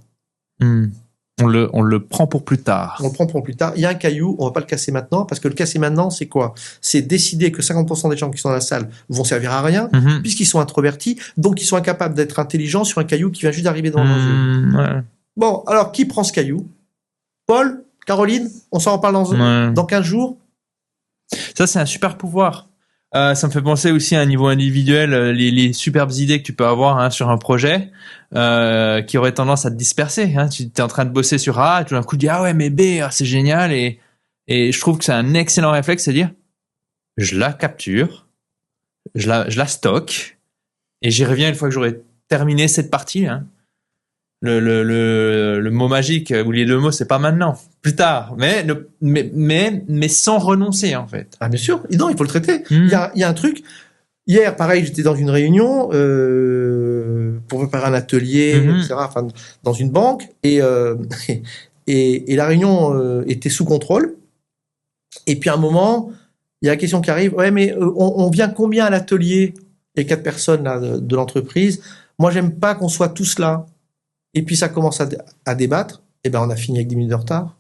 On le prend pour plus tard. On le prend pour plus tard. Il y a un caillou, on va pas le casser maintenant, parce que le casser maintenant, c'est quoi? C'est décider que 50% des gens qui sont dans la salle vont servir à rien, puisqu'ils sont introvertis, donc ils sont incapables d'être intelligents sur un caillou qui vient juste d'arriver dans leurs yeux. Ouais. Bon, alors qui prend ce caillou? Paul? Caroline? On s'en reparle dans 15 jours? Ça, c'est un super pouvoir. Ça me fait penser aussi à un niveau individuel, les superbes idées que tu peux avoir sur un projet qui auraient tendance à te disperser. Tu es en train de bosser sur A, et tout d'un coup, tu dis « Ah ouais, mais B, c'est génial !» Et je trouve que c'est un excellent réflexe, c'est dire « Je la capture, je la stocke, et j'y reviens une fois que j'aurai terminé cette partie. » Le mot magique ou les deux mots, c'est pas maintenant, plus tard, mais sans renoncer en fait. Ah bien sûr, non, il faut le traiter. Il y a un truc. Hier, pareil, j'étais dans une réunion pour préparer un atelier, etc. Enfin, dans une banque, et la réunion était sous contrôle. Et puis à un moment, il y a la question qui arrive. Ouais, mais on vient combien à l'atelier? Il y a 4 personnes là de l'entreprise. Moi, j'aime pas qu'on soit tous là. Et puis ça commence à débattre, et ben on a fini avec 10 minutes de retard.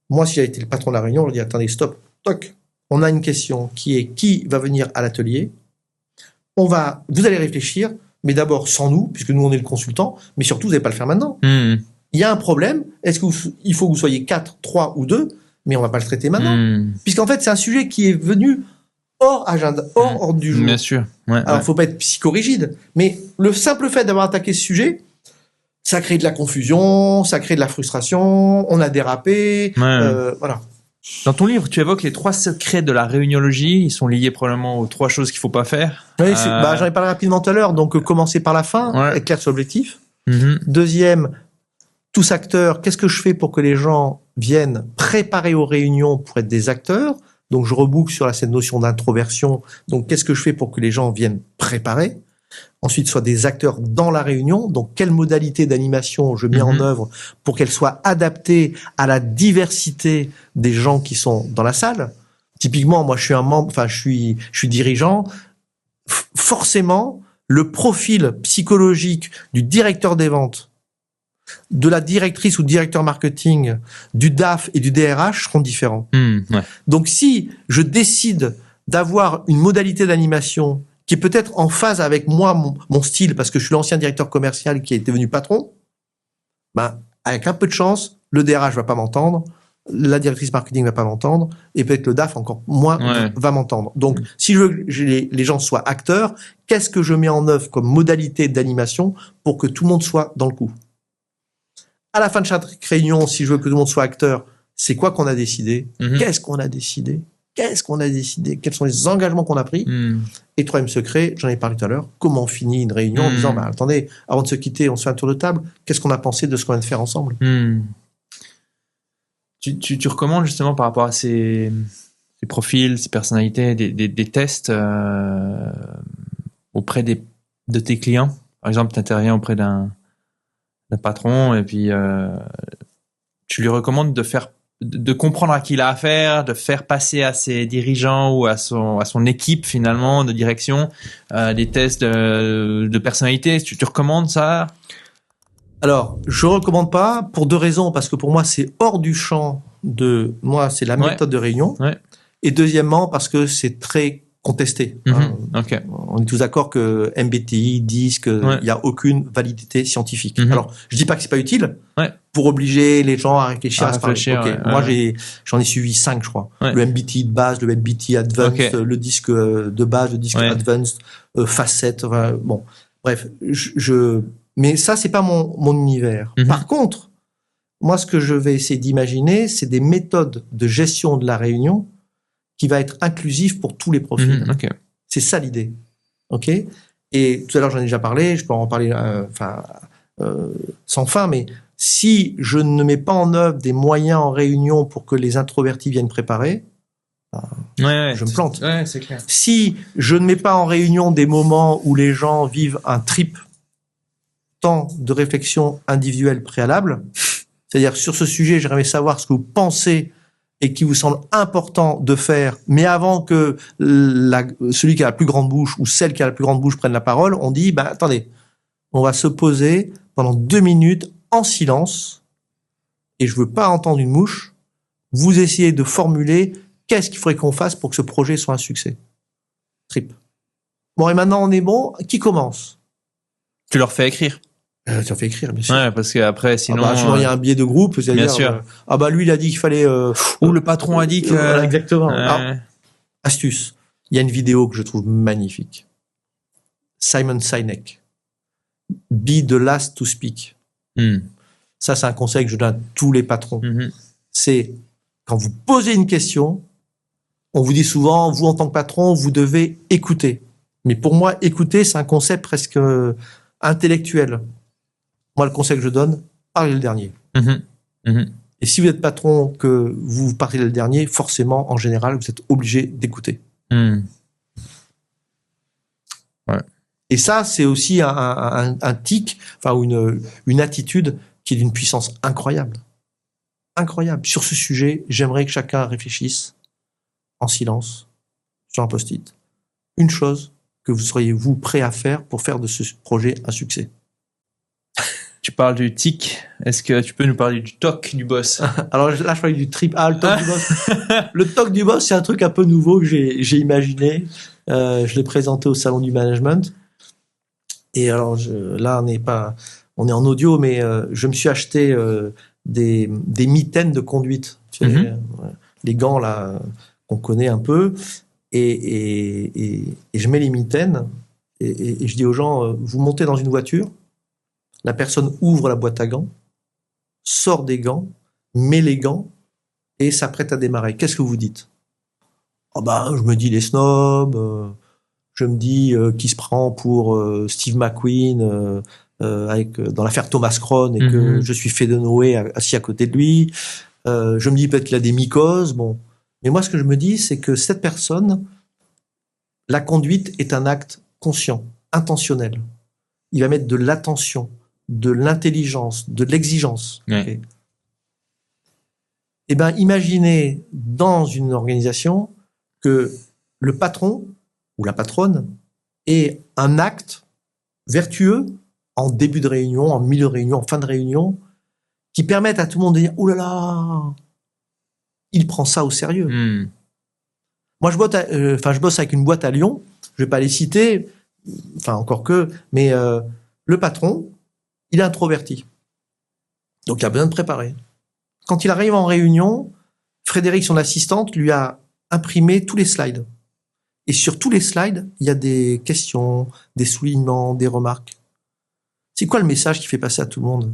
Moi, si j'avais été le patron de la réunion, je dis attendez, stop, toc. On a une question qui est qui va venir à l'atelier. Vous allez réfléchir, mais d'abord sans nous, puisque nous on est le consultant, mais surtout vous n'allez pas le faire maintenant. Il y a un problème. Est-ce qu'il faut que vous soyez 4, 3 ou 2, mais on va pas le traiter maintenant, puisqu'en fait c'est un sujet qui est venu hors agenda, hors ordre du jour. Bien sûr. Alors faut pas être psychorigide, mais le simple fait d'avoir attaqué ce sujet, ça crée de la confusion, ça crée de la frustration, on a dérapé, voilà. Dans ton livre, tu évoques les 3 secrets de la réuniologie. Ils sont liés probablement aux 3 choses qu'il faut pas faire. Oui, j'en ai parlé rapidement tout à l'heure. Donc, commencer par la fin, être clair sur l'objectif. Deuxième, tous acteurs, qu'est-ce que je fais pour que les gens viennent préparer aux réunions pour être des acteurs? Donc, je reboucle sur cette notion d'introversion. Donc, qu'est-ce que je fais pour que les gens viennent préparer? Ensuite, soit des acteurs dans la réunion. Donc, quelle modalité d'animation je mets en œuvre pour qu'elle soit adaptée à la diversité des gens qui sont dans la salle. Typiquement, moi, je suis un membre, enfin, je suis dirigeant. Forcément, le profil psychologique du directeur des ventes, de la directrice ou directeur marketing, du DAF et du DRH seront différents. Donc, si je décide d'avoir une modalité d'animation qui est peut-être en phase avec moi, mon style, parce que je suis l'ancien directeur commercial qui est devenu patron, avec un peu de chance, le DRH va pas m'entendre, la directrice marketing va pas m'entendre, et peut-être le DAF encore moins va m'entendre. Donc, si je veux que les gens soient acteurs, qu'est-ce que je mets en œuvre comme modalité d'animation pour que tout le monde soit dans le coup? À la fin de chaque réunion, si je veux que tout le monde soit acteur, c'est quoi qu'on a décidé? Qu'est-ce qu'on a décidé? Qu'est-ce qu'on a décidé? Quels sont les engagements qu'on a pris? Et troisième secret, j'en ai parlé tout à l'heure, comment on finit une réunion en disant, attendez, avant de se quitter, on se fait un tour de table, qu'est-ce qu'on a pensé de ce qu'on vient de faire ensemble? Tu recommandes justement par rapport à ces profils, ces personnalités, des tests auprès de tes clients? Par exemple, tu interviens auprès d'un le patron, et puis tu lui recommandes de comprendre à qui il a affaire, de faire passer à ses dirigeants ou à son équipe finalement de direction des tests de personnalité. Tu recommandes ça? Alors, je recommande pas pour 2 raisons, parce que pour moi, c'est hors du champ de moi, c'est la méthode de réunion. Ouais. Et deuxièmement, parce que c'est très contesté. Ok. On est tous d'accord que MBTI disent qu'il n'y a aucune validité scientifique. Alors, je dis pas que c'est pas utile pour obliger les gens à réfléchir, à se parler. Moi, j'en ai suivi 5, je crois. Le MBTI de base, le MBTI Advanced, le disque de base, le disque Advanced, Facette. Bon, bref, mais ça, c'est pas mon univers. Par contre, moi, ce que je vais essayer d'imaginer, c'est des méthodes de gestion de la réunion qui va être inclusif pour tous les profils. C'est ça l'idée. Ok. Et tout à l'heure, j'en ai déjà parlé. Je peux en parler, sans fin. Mais si je ne mets pas en œuvre des moyens en réunion pour que les introvertis viennent préparer, je me plante. Ouais, c'est clair. Si je ne mets pas en réunion des moments où les gens vivent un trip temps de réflexion individuelle préalable, c'est-à-dire sur ce sujet, j'aimerais savoir ce que vous pensez et qui vous semble important de faire, mais avant que celui qui a la plus grande bouche ou celle qui a la plus grande bouche prenne la parole, on dit, attendez, on va se poser pendant 2 minutes en silence, et je veux pas entendre une mouche, vous essayez de formuler qu'est-ce qu'il faudrait qu'on fasse pour que ce projet soit un succès. Trip. Bon, et maintenant on est bon, qui commence? Tu leur fais écrire. Tu leur fais écrire, bien sûr. Ouais, parce qu'après, sinon... sinon, il y a un biais de groupe, c'est-à-dire... Bien sûr. Lui, il a dit qu'il fallait... Ou le patron a dit que... Voilà, exactement. Alors, astuce. Il y a une vidéo que je trouve magnifique. Simon Sinek. Be the last to speak. Ça, c'est un conseil que je donne à tous les patrons. C'est, quand vous posez une question, on vous dit souvent, vous, en tant que patron, vous devez écouter. Mais pour moi, écouter, c'est un concept presque intellectuel. Moi, le conseil que je donne, parlez le dernier. Et si vous êtes patron, que vous partez le dernier, forcément, en général, vous êtes obligé d'écouter. Et ça, c'est aussi un tic, ou une attitude qui est d'une puissance incroyable. Incroyable. Sur ce sujet, j'aimerais que chacun réfléchisse en silence, sur un post-it. Une chose que vous seriez, vous, prêt à faire pour faire de ce projet un succès. Tu parles du tic. Est-ce que tu peux nous parler du TOC du boss? Alors là, je parlais du trip. Le TOC du boss. Le TOC du boss, c'est un truc un peu nouveau que j'ai imaginé. Je l'ai présenté au salon du management. Et alors, là, on est en audio, mais je me suis acheté des mitaines de conduite. Tu sais, les gants là qu'on connaît un peu. Et je mets les mitaines et je dis aux gens, vous montez dans une voiture. La personne ouvre la boîte à gants, sort des gants, met les gants et s'apprête à démarrer. Qu'est-ce que vous dites? Je me dis les snobs, je me dis qui se prend pour Steve McQueen dans l'affaire Thomas Crown et que je suis fait de Noé assis à côté de lui. Je me dis peut-être qu'il a des mycoses. Bon, mais moi ce que je me dis, c'est que cette personne, la conduite est un acte conscient, intentionnel. Il va mettre de l'attention, de l'intelligence, de l'exigence. Okay. Eh ben, imaginez dans une organisation que le patron ou la patronne ait un acte vertueux en début de réunion, en milieu de réunion, en fin de réunion, qui permette à tout le monde de dire « Oh là là, il prend ça au sérieux. » Moi, je bosse avec une boîte à Lyon, je vais pas les citer, encore que, mais le patron, il est introverti. Donc, il a besoin de préparer. Quand il arrive en réunion, Frédéric, son assistante, lui a imprimé tous les slides. Et sur tous les slides, il y a des questions, des soulignements, des remarques. C'est quoi le message qu'il fait passer à tout le monde?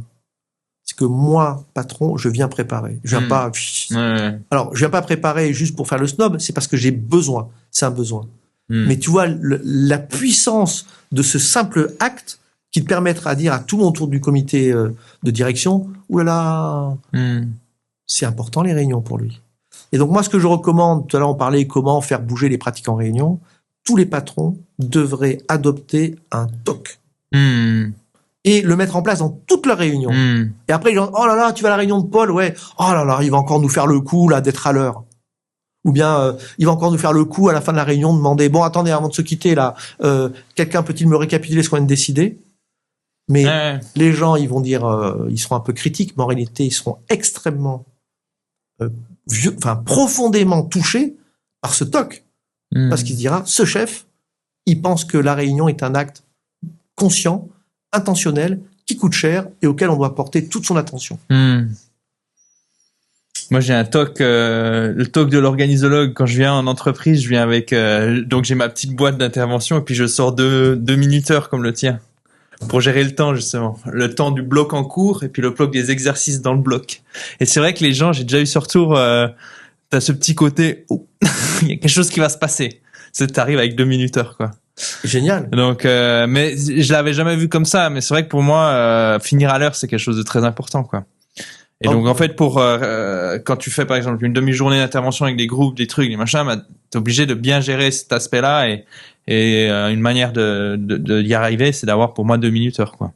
C'est que moi, patron, je viens préparer. Je viens pas... Alors, je viens pas préparer juste pour faire le snob, c'est parce que j'ai besoin. C'est un besoin. Mais tu vois, la puissance de ce simple acte qui te permettra de dire à tout le monde autour du comité de direction, oulala, c'est important les réunions pour lui. Et donc moi, ce que je recommande, tout à l'heure on parlait comment faire bouger les pratiques en réunion, tous les patrons devraient adopter un TOC. et le mettre en place dans toute la réunion. Et après, les gens, oh là là, tu vas à la réunion de Paul, ouais, oh là là, il va encore nous faire le coup, là, d'être à l'heure. Ou bien, il va encore nous faire le coup à la fin de la réunion, demander, bon, attendez, avant de se quitter, là, quelqu'un peut-il me récapituler ce qu'on vient de décider? Mais les gens, ils vont dire, ils seront un peu critiques, mais en réalité, ils seront extrêmement, profondément touchés par ce toc. Parce qu'il se dira, ce chef, il pense que la réunion est un acte conscient, intentionnel, qui coûte cher et auquel on doit porter toute son attention. Moi, j'ai un toc, le toc de l'organisologue. Quand je viens en entreprise, je viens avec, donc j'ai ma petite boîte d'intervention et puis je sors deux minuteurs comme le tien pour gérer le temps, justement. Le temps du bloc en cours et puis le bloc des exercices dans le bloc. Et c'est vrai que les gens, j'ai déjà eu ce retour, t'as ce petit côté, oh, il y a quelque chose qui va se passer. T'arrives avec 2 minuteurs, quoi. Génial. Donc, mais je l'avais jamais vu comme ça. Mais c'est vrai que pour moi, finir à l'heure, c'est quelque chose de très important, quoi. Et donc, en fait, pour quand tu fais, par exemple, une demi-journée d'intervention avec des groupes, des trucs, des machins, bah, t'es obligé de bien gérer cet aspect-là. Et une manière de y arriver, c'est d'avoir pour moi 2 minuteurs, quoi.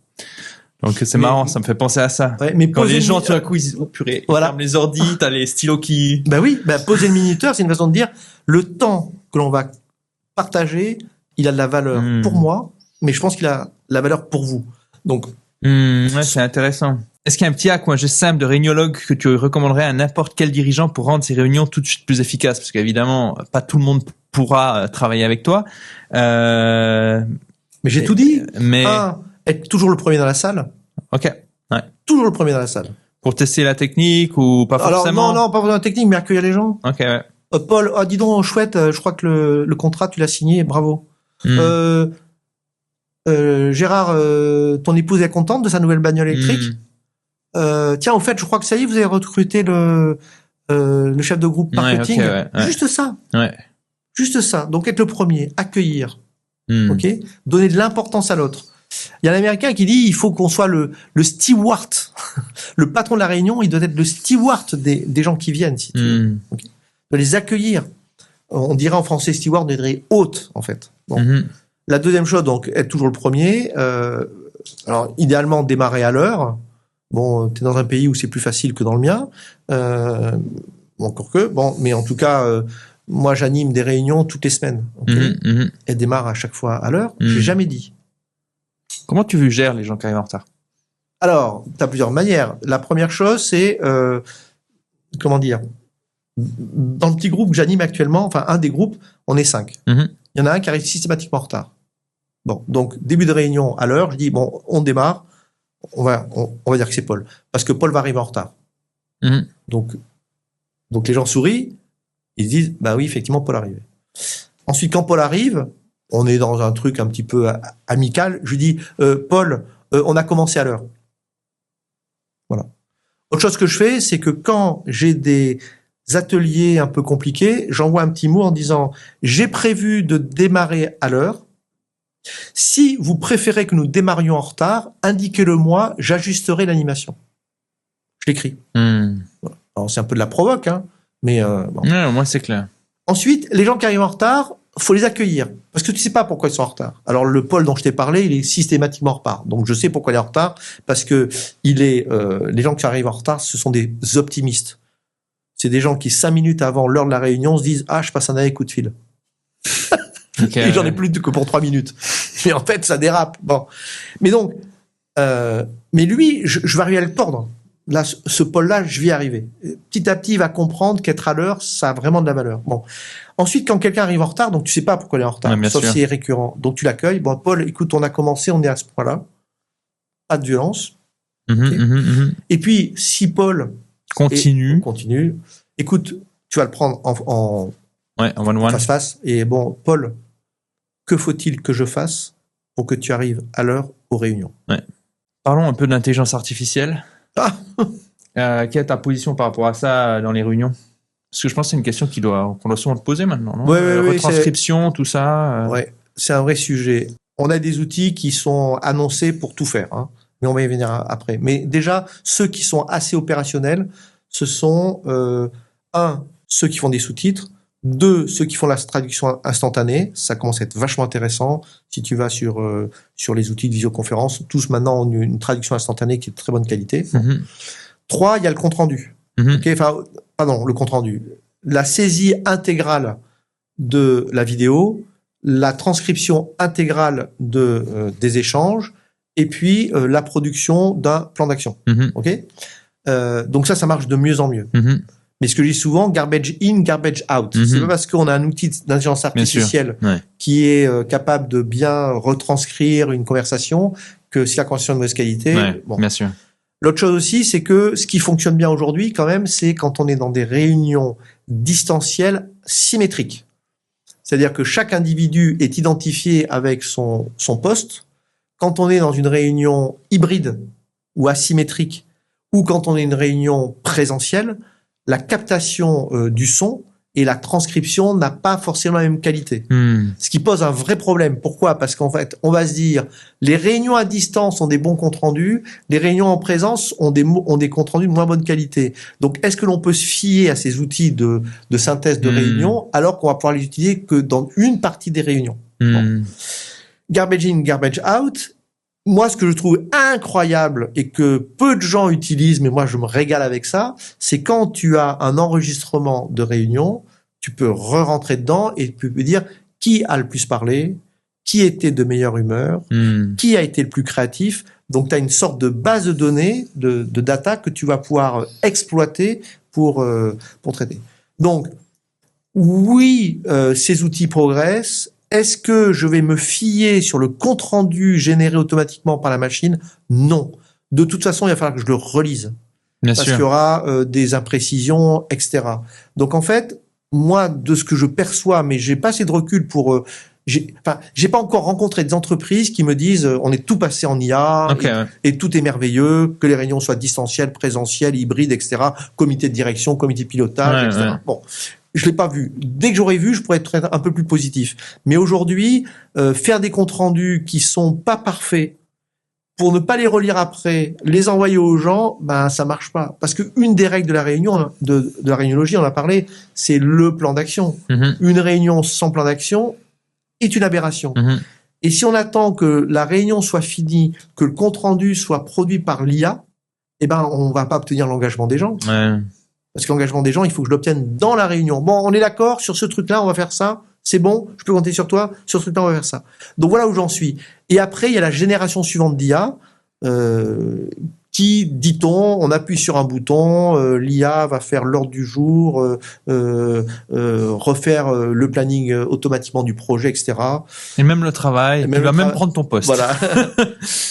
Donc, c'est marrant, ça me fait penser à ça. Ouais, mais quand les gens, tout d'un coup, ils disent, oh purée, voilà. Ils ferment les ordis, t'as les stylos qui... Bah oui, poser le minuteur, c'est une façon de dire, le temps que l'on va partager, il a de la valeur pour moi, mais je pense qu'il a la valeur pour vous. Donc, ouais, c'est intéressant. Est-ce qu'il y a un petit hack ou un geste simple de réuniologue que tu recommanderais à n'importe quel dirigeant pour rendre ces réunions tout de suite plus efficaces? Parce qu'évidemment, pas tout le monde pourra travailler avec toi. Mais j'ai tout dit. Mais être toujours le premier dans la salle. Ok. Ouais. Toujours le premier dans la salle. Pour tester la technique ou pas forcément? Alors, non, pas forcément la technique, mais accueillir les gens. Ok, ouais. Paul, dis donc, chouette, je crois que le contrat, tu l'as signé, bravo. Gérard, ton épouse est contente de sa nouvelle bagnole électrique? Tiens, au fait, je crois que ça y est, vous avez recruté le chef de groupe marketing. Ouais. Juste ça. Ouais. Juste ça. Donc, être le premier, accueillir. Ok? Donner de l'importance à l'autre. Il y a un Américain qui dit, il faut qu'on soit le steward. Le patron de la réunion, il doit être le steward des gens qui viennent, si tu veux. Okay? De les accueillir. On dirait en français steward, on dirait hôte, en fait. Bon. La deuxième chose, donc, être toujours le premier. Alors, idéalement, démarrer à l'heure. Bon, t'es dans un pays où c'est plus facile que dans le mien. Encore que, bon, mais en tout cas, moi, j'anime des réunions toutes les semaines. Okay? Elles démarrent à chaque fois à l'heure. J'ai jamais dit. Comment tu gères les gens qui arrivent en retard? Alors, t'as plusieurs manières. La première chose, c'est, comment dire, dans le petit groupe que j'anime actuellement, enfin, un des groupes, on est 5. Il y en a un qui arrive systématiquement en retard. Bon, donc, début de réunion à l'heure, je dis, bon, on démarre. On va dire que c'est Paul. Parce que Paul va arriver en retard. Donc les gens sourient, ils se disent, bah oui, effectivement, Paul arrive. Ensuite, quand Paul arrive, on est dans un truc un petit peu amical, je lui dis, Paul, on a commencé à l'heure. Voilà. Autre chose que je fais, c'est que quand j'ai des ateliers un peu compliqués, j'envoie un petit mot en disant, j'ai prévu de démarrer à l'heure. Si vous préférez que nous démarrions en retard, indiquez-le moi, j'ajusterai l'animation. Je l'écris. Voilà. Alors c'est un peu de la provoque, hein, mais bon. Non, moi c'est clair. Ensuite, les gens qui arrivent en retard, faut les accueillir parce que tu sais pas pourquoi ils sont en retard. Alors le Paul dont je t'ai parlé, il est systématiquement en retard. Donc je sais pourquoi il est en retard parce que les gens qui arrivent en retard, ce sont des optimistes. C'est des gens qui 5 minutes avant l'heure de la réunion se disent je passe un coup de fil. Okay, et j'en ai plus que pour 3 minutes. Mais en fait, ça dérape. Bon. Mais donc, mais lui, je vais arriver à le tordre. Là, ce Paul-là, je vais y arriver. Petit à petit, il va comprendre qu'être à l'heure, ça a vraiment de la valeur. Bon. Ensuite, quand quelqu'un arrive en retard, donc tu sais pas pourquoi il est en retard, sauf si c'est récurrent. Donc tu l'accueilles. Bon, Paul, écoute, on a commencé, on est à ce point-là. Pas de violence. Okay. Et puis, si Paul continue. Écoute, tu vas le prendre en one-one. Face-face. Et bon, Paul, que faut-il que je fasse pour que tu arrives à l'heure aux réunions? Parlons un peu de l'intelligence artificielle. Quelle est ta position par rapport à ça dans les réunions? Parce que je pense que c'est une question qu'on doit souvent te poser maintenant, non? Retranscription, tout ça. Ouais, c'est un vrai sujet. On a des outils qui sont annoncés pour tout faire, hein, mais on va y venir après. Mais déjà, ceux qui sont assez opérationnels, ce sont ceux qui font des sous-titres, 2, ceux qui font la traduction instantanée, ça commence à être vachement intéressant. Si tu vas sur les outils de visioconférence, tous maintenant ont une traduction instantanée qui est de très bonne qualité. 3, il y a le compte-rendu. Le compte-rendu. La saisie intégrale de la vidéo, la transcription intégrale des échanges, et puis la production d'un plan d'action. Donc ça marche de mieux en mieux. Mais ce que je dis souvent, garbage in, garbage out. C'est pas parce qu'on a un outil d'intelligence artificielle qui est capable de bien retranscrire une conversation que si la conversation est de mauvaise qualité. Bien sûr. L'autre chose aussi, c'est que ce qui fonctionne bien aujourd'hui, quand même, c'est quand on est dans des réunions distancielles symétriques. C'est-à-dire que chaque individu est identifié avec son poste. Quand on est dans une réunion hybride ou asymétrique, ou quand on est une réunion présentielle, la captation du son et la transcription n'a pas forcément la même qualité. Ce qui pose un vrai problème. Pourquoi ? Parce qu'en fait, on va se dire, les réunions à distance ont des bons comptes rendus, les réunions en présence ont des comptes rendus de moins bonne qualité. Donc, est-ce que l'on peut se fier à ces outils de synthèse de réunion alors qu'on va pouvoir les utiliser que dans une partie des réunions ? Garbage in, garbage out. Moi, ce que je trouve incroyable et que peu de gens utilisent, mais moi, je me régale avec ça, c'est quand tu as un enregistrement de réunion, tu peux re-rentrer dedans et tu peux dire qui a le plus parlé, qui était de meilleure humeur, qui a été le plus créatif. Donc, tu as une sorte de base de données, de data que tu vas pouvoir exploiter pour traiter. Donc, oui, ces outils progressent. Est-ce que je vais me fier sur le compte-rendu généré automatiquement par la machine ? Non. De toute façon, il va falloir que je le relise. Parce qu'il y aura des imprécisions, etc. Donc, en fait, moi, de ce que je perçois, mais j'ai pas assez de recul pour... j'ai pas encore rencontré des entreprises qui me disent on est tout passé en IA et tout est merveilleux, que les réunions soient distancielles, présentielles, hybrides, etc. Comité de direction, comité de pilotage, etc. Bon. Je l'ai pas vu. Dès que j'aurai vu, je pourrais être un peu plus positif. Mais aujourd'hui, faire des comptes rendus qui sont pas parfaits, pour ne pas les relire après, les envoyer aux gens, ça marche pas. Parce que une des règles de la réunion, de la réuniologie, on a parlé, c'est le plan d'action. Une réunion sans plan d'action est une aberration. Et si on attend que la réunion soit finie, que le compte rendu soit produit par l'IA, on va pas obtenir l'engagement des gens. Parce que l'engagement des gens, il faut que je l'obtienne dans la réunion. Bon, on est d'accord, sur ce truc-là, on va faire ça. C'est bon, je peux compter sur toi. Sur ce truc-là, on va faire ça. Donc voilà où j'en suis. Et après, il y a la génération suivante d'IA, qui, dit-on, on appuie sur un bouton, l'IA va faire l'ordre du jour, refaire le planning automatiquement du projet, etc. Et même le travail, il va même prendre ton poste. Voilà.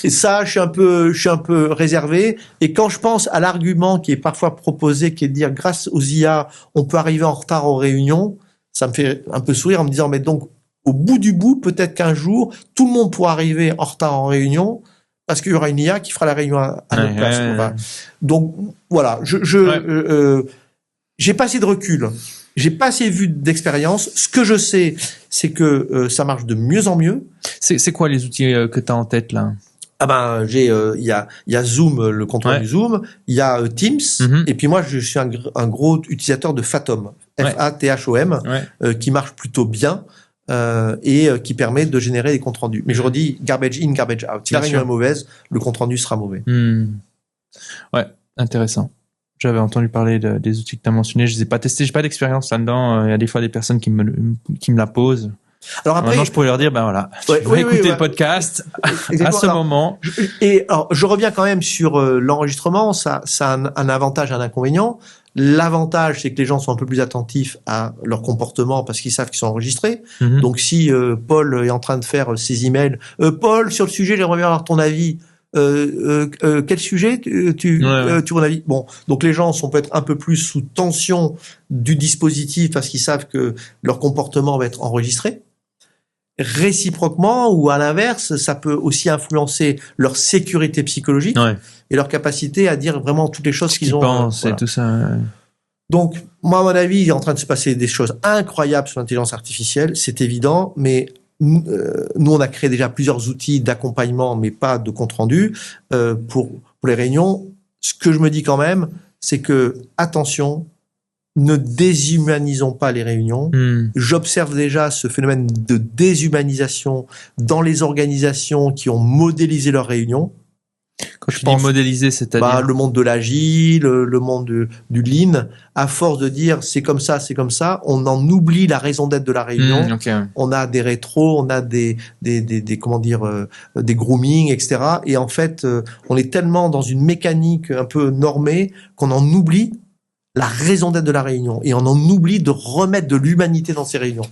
Et ça, je suis un peu réservé. Et quand je pense à l'argument qui est parfois proposé, qui est de dire grâce aux IA, on peut arriver en retard aux réunions, ça me fait un peu sourire en me disant, mais donc, au bout du bout, peut-être qu'un jour, tout le monde pourra arriver en retard en réunion, parce qu'il y aura une IA qui fera la réunion à notre place. Donc, voilà. J'ai pas assez de recul. J'ai pas assez vu d'expérience. Ce que je sais, c'est que ça marche de mieux en mieux. C'est quoi les outils que tu as en tête, là ? Il y a Zoom, le contrôle du Zoom. Il y a Teams. Et puis moi, je suis un gros utilisateur de Fathom. Fathom, qui marche plutôt bien. Et qui permet de générer des comptes rendus. Mais je redis, garbage in, garbage out. Si la réunion est mauvaise, le compte rendu sera mauvais. Ouais, intéressant. J'avais entendu parler des outils que tu as mentionnés. Je les ai pas testés, j'ai pas d'expérience là-dedans. Il y a des fois des personnes qui me la posent. Alors après, maintenant, je pourrais leur dire, écoutez le podcast à ce moment. Alors, je reviens quand même sur l'enregistrement. Ça a un avantage, un inconvénient. L'avantage, c'est que les gens sont un peu plus attentifs à leur comportement parce qu'ils savent qu'ils sont enregistrés. Donc, si Paul est en train de faire ses emails, Paul, sur le sujet, j'aimerais bien avoir ton avis. Quel sujet tu mon avis? Bon, donc les gens sont peut-être un peu plus sous tension du dispositif parce qu'ils savent que leur comportement va être enregistré. Réciproquement ou à l'inverse, ça peut aussi influencer leur sécurité psychologique et leur capacité à dire vraiment toutes les choses qu'ils ont pensent et tout ça. Donc, moi, à mon avis, il est en train de se passer des choses incroyables sur l'intelligence artificielle, c'est évident, mais nous, on a créé déjà plusieurs outils d'accompagnement, mais pas de compte-rendu pour les réunions. Ce que je me dis quand même, c'est que, attention, ne déshumanisons pas les réunions. J'observe déjà ce phénomène de déshumanisation dans les organisations qui ont modélisé leurs réunions. Quand je dis modéliser, c'est-à-dire le monde de l'agile, le monde du lean, à force de dire c'est comme ça, on en oublie la raison d'être de la réunion. Okay. On a des rétros, on a des grooming, etc. Et en fait, on est tellement dans une mécanique un peu normée qu'on en oublie la raison d'être de la réunion et on en oublie de remettre de l'humanité dans ces réunions.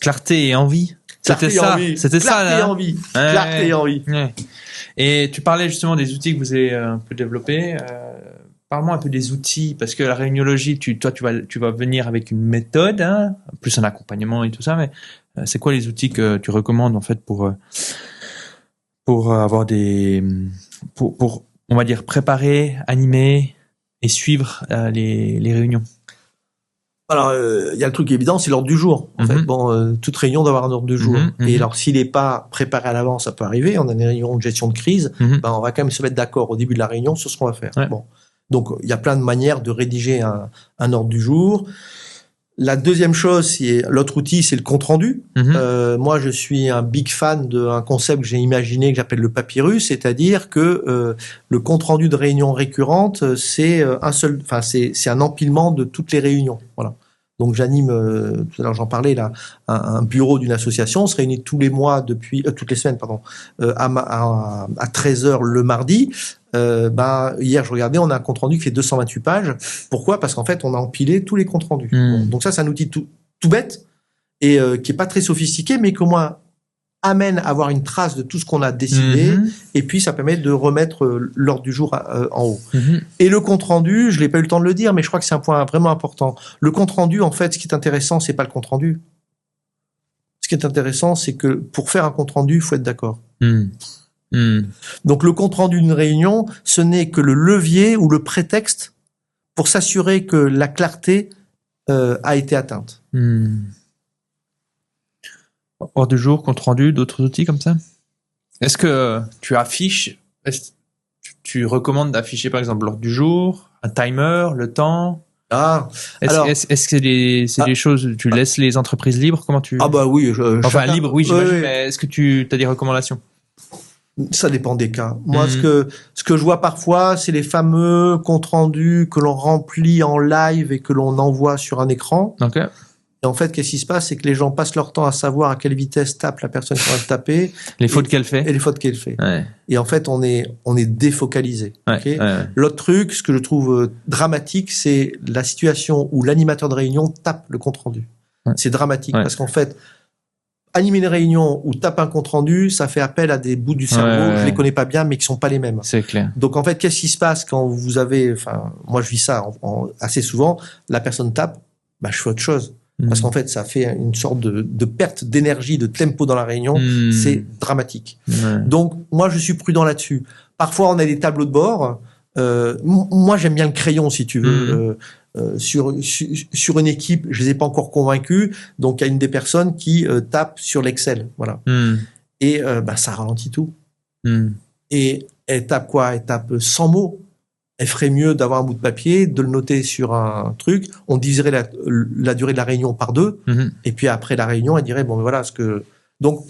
Clarté et envie. C'était ça. Clarté et envie. Clarté et envie. Ouais. Et tu parlais justement des outils que vous avez un peu développés. Parle-moi un peu des outils, parce que la réuniologie, tu vas venir avec une méthode, hein, plus un accompagnement et tout ça, mais c'est quoi les outils que tu recommandes en fait pour avoir pour on va dire préparer, animer et suivre les réunions? Alors, il y a le truc évident, c'est l'ordre du jour. En fait, toute réunion doit avoir un ordre du jour. Et alors, s'il n'est pas préparé à l'avance, ça peut arriver. On a des réunions de gestion de crise. On va quand même se mettre d'accord au début de la réunion sur ce qu'on va faire. Ouais. Bon. Donc, il y a plein de manières de rédiger un ordre du jour. La deuxième chose, l'autre outil, c'est le compte rendu. Moi, je suis un big fan d'un concept que j'ai imaginé, que j'appelle le papyrus, c'est-à-dire que le compte rendu de réunion récurrente, c'est un empilement de toutes les réunions. Voilà. Donc, j'anime, tout à l'heure j'en parlais là, un bureau d'une association. On se réunit tous les mois toutes les semaines, à 13h le mardi. Hier, je regardais, on a un compte rendu qui fait 228 pages. Pourquoi? Parce qu'en fait, on a empilé tous les comptes rendus. Donc ça, c'est un outil tout bête et qui est pas très sophistiqué, mais qu'au moins amène à avoir une trace de tout ce qu'on a décidé. Et puis, ça permet de remettre l'ordre du jour en haut. Et le compte rendu, je l'ai pas eu le temps de le dire, mais je crois que c'est un point vraiment important. Le compte rendu, en fait, ce qui est intéressant, c'est pas le compte rendu. Ce qui est intéressant, c'est que pour faire un compte rendu, il faut être d'accord. Donc le compte rendu d'une réunion, ce n'est que le levier ou le prétexte pour s'assurer que la clarté a été atteinte. Ordre du jour, compte rendu, d'autres outils comme ça? Est-ce que tu affiches, tu recommandes d'afficher par exemple l'ordre du jour, un timer, le temps? Est-ce que c'est des choses, tu laisses les entreprises libres? Comment tu... oui. Libre, oui, j'imagine, mais est-ce que tu as des recommandations? Ça dépend des cas. Moi, ce que je vois parfois, c'est les fameux comptes rendus que l'on remplit en live et que l'on envoie sur un écran. Okay. Et en fait, qu'est-ce qui se passe? C'est que les gens passent leur temps à savoir à quelle vitesse tape la personne qui va le taper. Les fautes qu'elle fait. Et les fautes qu'elle fait. Ouais. Et en fait, on est défocalisé. Ouais, okay. Ouais. L'autre truc, ce que je trouve dramatique, c'est la situation où l'animateur de réunion tape le compte rendu. Ouais. C'est dramatique parce qu'en fait, animer une réunion ou taper un compte rendu, ça fait appel à des bouts du cerveau, je les connais pas bien, mais qui sont pas les mêmes. C'est clair. Donc en fait, qu'est-ce qui se passe quand vous avez, moi je vis ça assez souvent, la personne tape, je fais autre chose. Parce qu'en fait, ça fait une sorte de perte d'énergie, de tempo dans la réunion. C'est dramatique. Donc moi, je suis prudent là-dessus. Parfois, on a des tableaux de bord. Moi, j'aime bien le crayon, si tu veux. Sur une équipe, je les ai pas encore convaincus, donc il y a une des personnes qui tape sur l'Excel, voilà. Et ça ralentit tout. Et elle tape quoi? Elle tape 100 mots. Elle ferait mieux d'avoir un bout de papier, de le noter sur un truc. On diviserait la durée de la réunion par 2, et puis après la réunion, elle dirait voilà ce que. Donc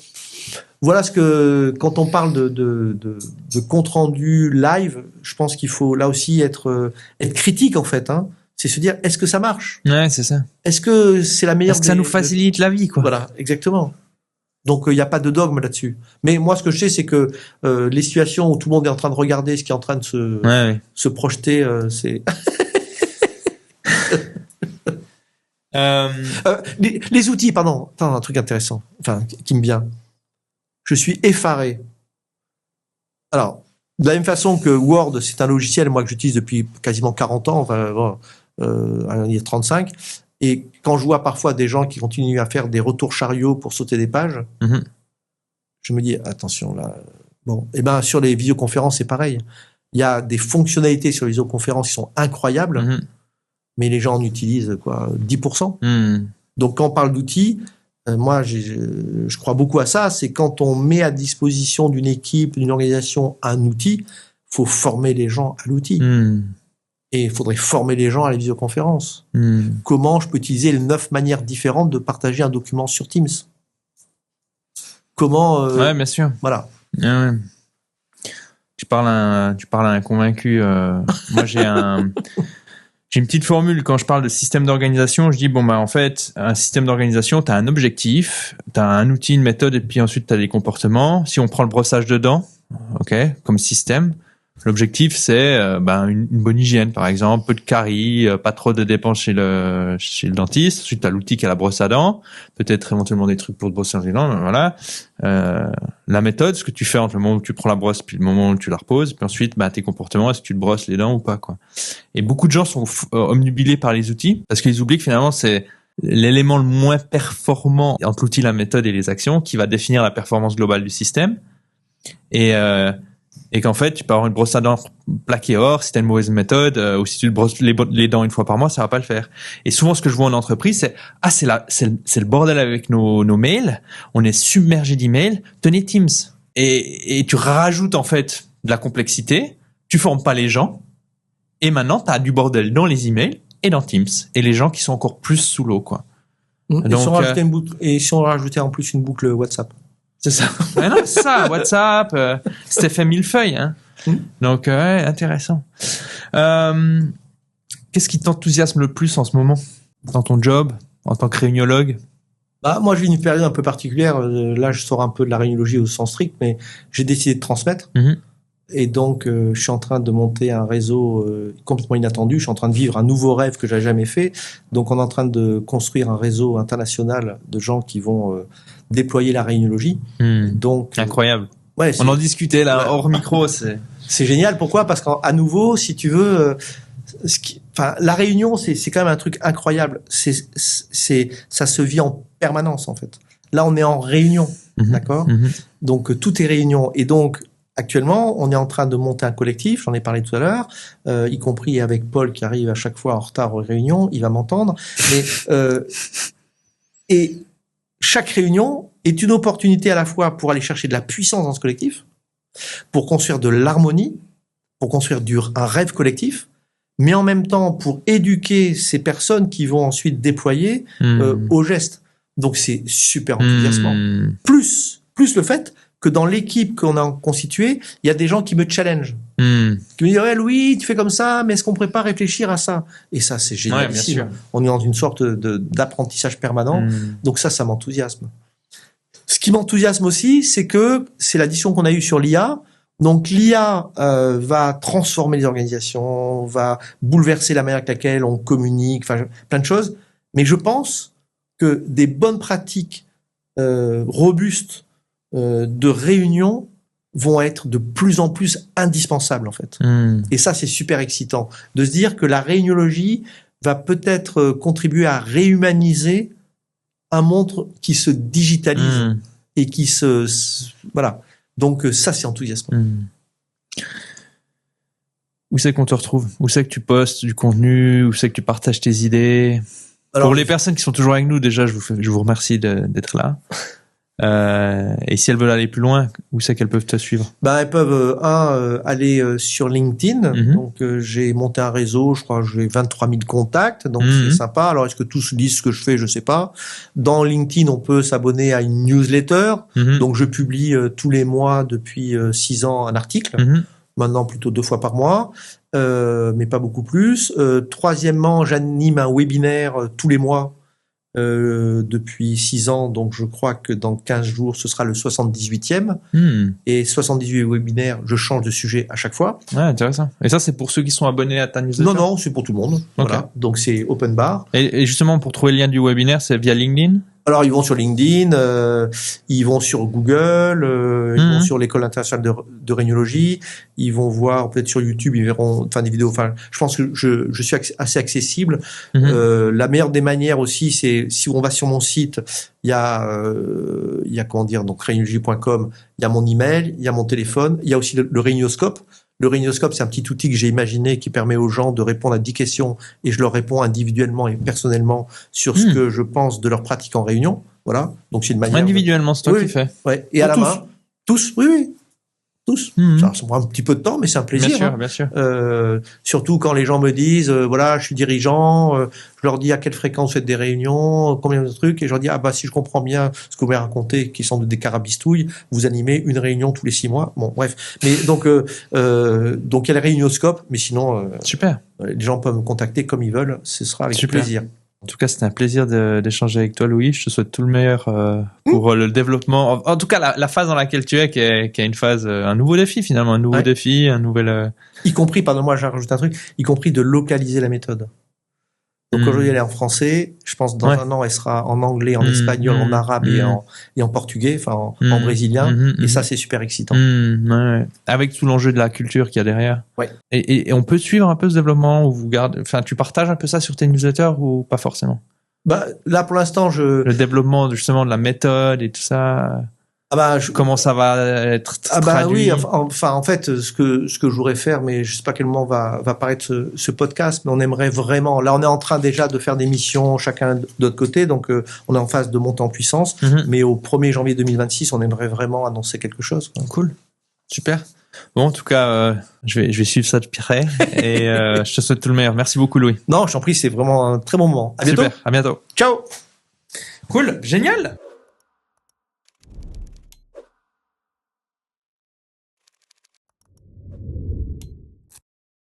voilà ce que quand on parle de compte rendu live, je pense qu'il faut là aussi être critique en fait. C'est se dire, est-ce que ça marche? Ouais, c'est ça. Est-ce que c'est la meilleure? Est-ce que ça nous facilite la vie, quoi? Voilà, exactement. Donc, il n'y a pas de dogme là-dessus. Mais moi, ce que je sais, c'est que les situations où tout le monde est en train de regarder ce qui est en train de se projeter, c'est... les outils, pardon. Attends, un truc intéressant, qui me vient. Je suis effaré. Alors, de la même façon que Word, c'est un logiciel, moi, que j'utilise depuis quasiment 40 ans, il y a 35, et quand je vois parfois des gens qui continuent à faire des retours chariots pour sauter des pages, je me dis, attention, là... Bon, sur les visioconférences, c'est pareil. Il y a des fonctionnalités sur les visioconférences qui sont incroyables, mais les gens en utilisent, 10%. Donc, quand on parle d'outils, moi, je crois beaucoup à ça, c'est quand on met à disposition d'une équipe, d'une organisation, un outil, faut former les gens à l'outil. Et il faudrait former les gens à la visioconférence. Comment je peux utiliser les 9 manières différentes de partager un document sur Teams? Comment Ouais, bien sûr. Voilà. Ouais. Tu parles à un convaincu. Moi, j'ai une petite formule quand je parle de système d'organisation. Je dis en fait, un système d'organisation, t'as un objectif, t'as un outil, une méthode, et puis ensuite t'as des comportements. Si on prend le brossage de dents, ok, comme système, l'objectif c'est une bonne hygiène, par exemple, peu de caries, pas trop de dépenses chez le dentiste. Ensuite t'as l'outil qui a la brosse à dents, peut-être éventuellement des trucs pour te brosser les dents, voilà. La méthode, ce que tu fais entre le moment où tu prends la brosse puis le moment où tu la reposes, puis ensuite tes comportements, est-ce que tu te brosses les dents ou pas, quoi. Et beaucoup de gens sont omnubilés par les outils parce qu'ils oublient que finalement c'est l'élément le moins performant entre l'outil, la méthode et les actions qui va définir la performance globale du système. Et qu'en fait, tu peux avoir une brosse à dents plaquée or, si tu as une mauvaise méthode, ou si tu te brosses les dents une fois par mois, ça va pas le faire. Et souvent, ce que je vois en entreprise, c'est le bordel avec nos mails, on est submergé d'emails, tenez Teams. Et tu rajoutes en fait de la complexité, tu formes pas les gens, et maintenant, tu as du bordel dans les emails et dans Teams, et les gens qui sont encore plus sous l'eau, quoi. Et si on rajoutait en plus une boucle WhatsApp? C'est ça. Mais non, c'est ça. WhatsApp, c'était fait millefeuille, hein. Donc, intéressant. Qu'est-ce qui t'enthousiasme le plus en ce moment dans ton job, en tant que réuniologue? Moi, je vis une période un peu particulière. Là, je sors un peu de la réuniologie au sens strict, mais j'ai décidé de transmettre. Et donc, je suis en train de monter un réseau complètement inattendu. Je suis en train de vivre un nouveau rêve que j'ai jamais fait. Donc, on est en train de construire un réseau international de gens qui vont déployer la réuniologie. Donc, incroyable. Ouais, on en discutait là hors micro. C'est génial. Pourquoi? Parce qu'à nouveau, si tu veux, la réunion, c'est quand même un truc incroyable. Ça se vit en permanence en fait. Là, on est en réunion, d'accord? Donc, tout est réunion. Et donc, actuellement, on est en train de monter un collectif, j'en ai parlé tout à l'heure, y compris avec Paul qui arrive à chaque fois en retard aux réunions, il va m'entendre. Et chaque réunion est une opportunité à la fois pour aller chercher de la puissance dans ce collectif, pour construire de l'harmonie, pour construire un rêve collectif, mais en même temps pour éduquer ces personnes qui vont ensuite déployer au geste. Donc c'est super enthousiasmant. Plus le fait que dans l'équipe qu'on a constituée, il y a des gens qui me challengent. Qui me disent, ouais, Louis, tu fais comme ça, mais est-ce qu'on ne pourrait pas réfléchir à ça? Et ça, c'est génial. Ouais, on est dans une sorte d'apprentissage permanent. Donc ça m'enthousiasme. Ce qui m'enthousiasme aussi, c'est que c'est la discussion qu'on a eue sur l'IA. Donc l'IA va transformer les organisations, va bouleverser la manière avec laquelle on communique, plein de choses. Mais je pense que des bonnes pratiques robustes de réunion vont être de plus en plus indispensables en fait. Et ça, c'est super excitant de se dire que la réuniologie va peut-être contribuer à réhumaniser un monde qui se digitalise et qui voilà. Donc ça, c'est enthousiasmant. Où c'est qu'on te retrouve? Où c'est que tu postes du contenu? Où c'est que tu partages tes idées? Alors, pour les personnes qui sont toujours avec nous, déjà, je vous remercie d'être là. Et si elles veulent aller plus loin, où c'est qu'elles peuvent te suivre? Elles peuvent aller sur LinkedIn. Donc j'ai monté un réseau, je crois que j'ai 23 000 contacts, donc c'est sympa. Alors est-ce que tous lisent ce que je fais? Je sais pas. Dans LinkedIn, on peut s'abonner à une newsletter. Donc je publie tous les mois depuis 6 ans un article. Maintenant plutôt 2 fois par mois, mais pas beaucoup plus. Troisièmement, j'anime un webinaire tous les mois. Depuis 6 ans, donc je crois que dans 15 jours, ce sera le 78e. Et 78 webinaires, je change de sujet à chaque fois. Ouais, intéressant. Et ça, c'est pour ceux qui sont abonnés à ta newsletter? Non, c'est pour tout le monde. Okay. Voilà. Donc c'est open bar. Et justement, pour trouver le lien du webinaire, c'est via LinkedIn? Alors, ils vont sur LinkedIn, ils vont sur Google, ils vont sur l'École internationale de rhinologie, ils vont voir peut-être sur YouTube, ils verront des vidéos. Je pense que je suis assez accessible. La meilleure des manières aussi, c'est si on va sur mon site, il y a donc rhinologie.com, il y a mon email, il y a mon téléphone, il y a aussi le Rhinoscope. Le Rhinoscope, c'est un petit outil que j'ai imaginé qui permet aux gens de répondre à 10 questions et je leur réponds individuellement et personnellement sur ce que je pense de leur pratique en réunion. Voilà. Donc, c'est une manière. Individuellement, c'est toi qui fais. Ouais. Et pour à la main. Tous? Oui. tous. Mhm. Ça prend un petit peu de temps, mais c'est un plaisir. Bien sûr, hein. bien sûr. Surtout quand les gens me disent, voilà, je suis dirigeant, je leur dis à quelle fréquence vous faites des réunions, combien de trucs, et je leur dis, ah bah si je comprends bien ce que vous m'avez raconté, qui sont des carabistouilles, vous animez une réunion tous les 6 mois. Bon, bref. Mais donc il y a le réunioscope, mais sinon, Super. les gens peuvent me contacter comme ils veulent, ce sera avec Super. plaisir. En tout cas, c'était un plaisir d'échanger avec toi, Louis. Je te souhaite tout le meilleur pour le développement. En tout cas, la phase dans laquelle tu es, qui est une phase, un nouveau défi finalement, un nouveau défi, un nouvel. Y compris, pardonne-moi, je rajoute un truc, y compris de localiser la méthode. Donc aujourd'hui, elle est en français. Je pense dans un an, elle sera en anglais, en espagnol, en arabe et en portugais, enfin en brésilien. Et ça, c'est super excitant. Ouais. Avec tout l'enjeu de la culture qu'il y a derrière. Ouais. Et on peut suivre un peu ce développement où vous gardez, enfin, tu partages un peu ça sur tes newsletters ou pas forcément? Bah, là, pour l'instant, le développement, justement, de la méthode et tout ça. Comment ça va être traduit? Oui, enfin, en fait, ce que je voudrais faire, mais je sais pas quel moment va paraître ce podcast, mais on aimerait vraiment, là, on est en train déjà de faire des missions chacun de notre côté, donc, on est en phase de monter en puissance, mais au 1er janvier 2026, on aimerait vraiment annoncer quelque chose, quoi. Cool. Super. Bon, en tout cas, je vais suivre ça de près et je te souhaite tout le meilleur. Merci beaucoup, Louis. Non, je t'en prie, c'est vraiment un très bon moment. À bientôt. Super. À bientôt. Ciao. Cool. Génial.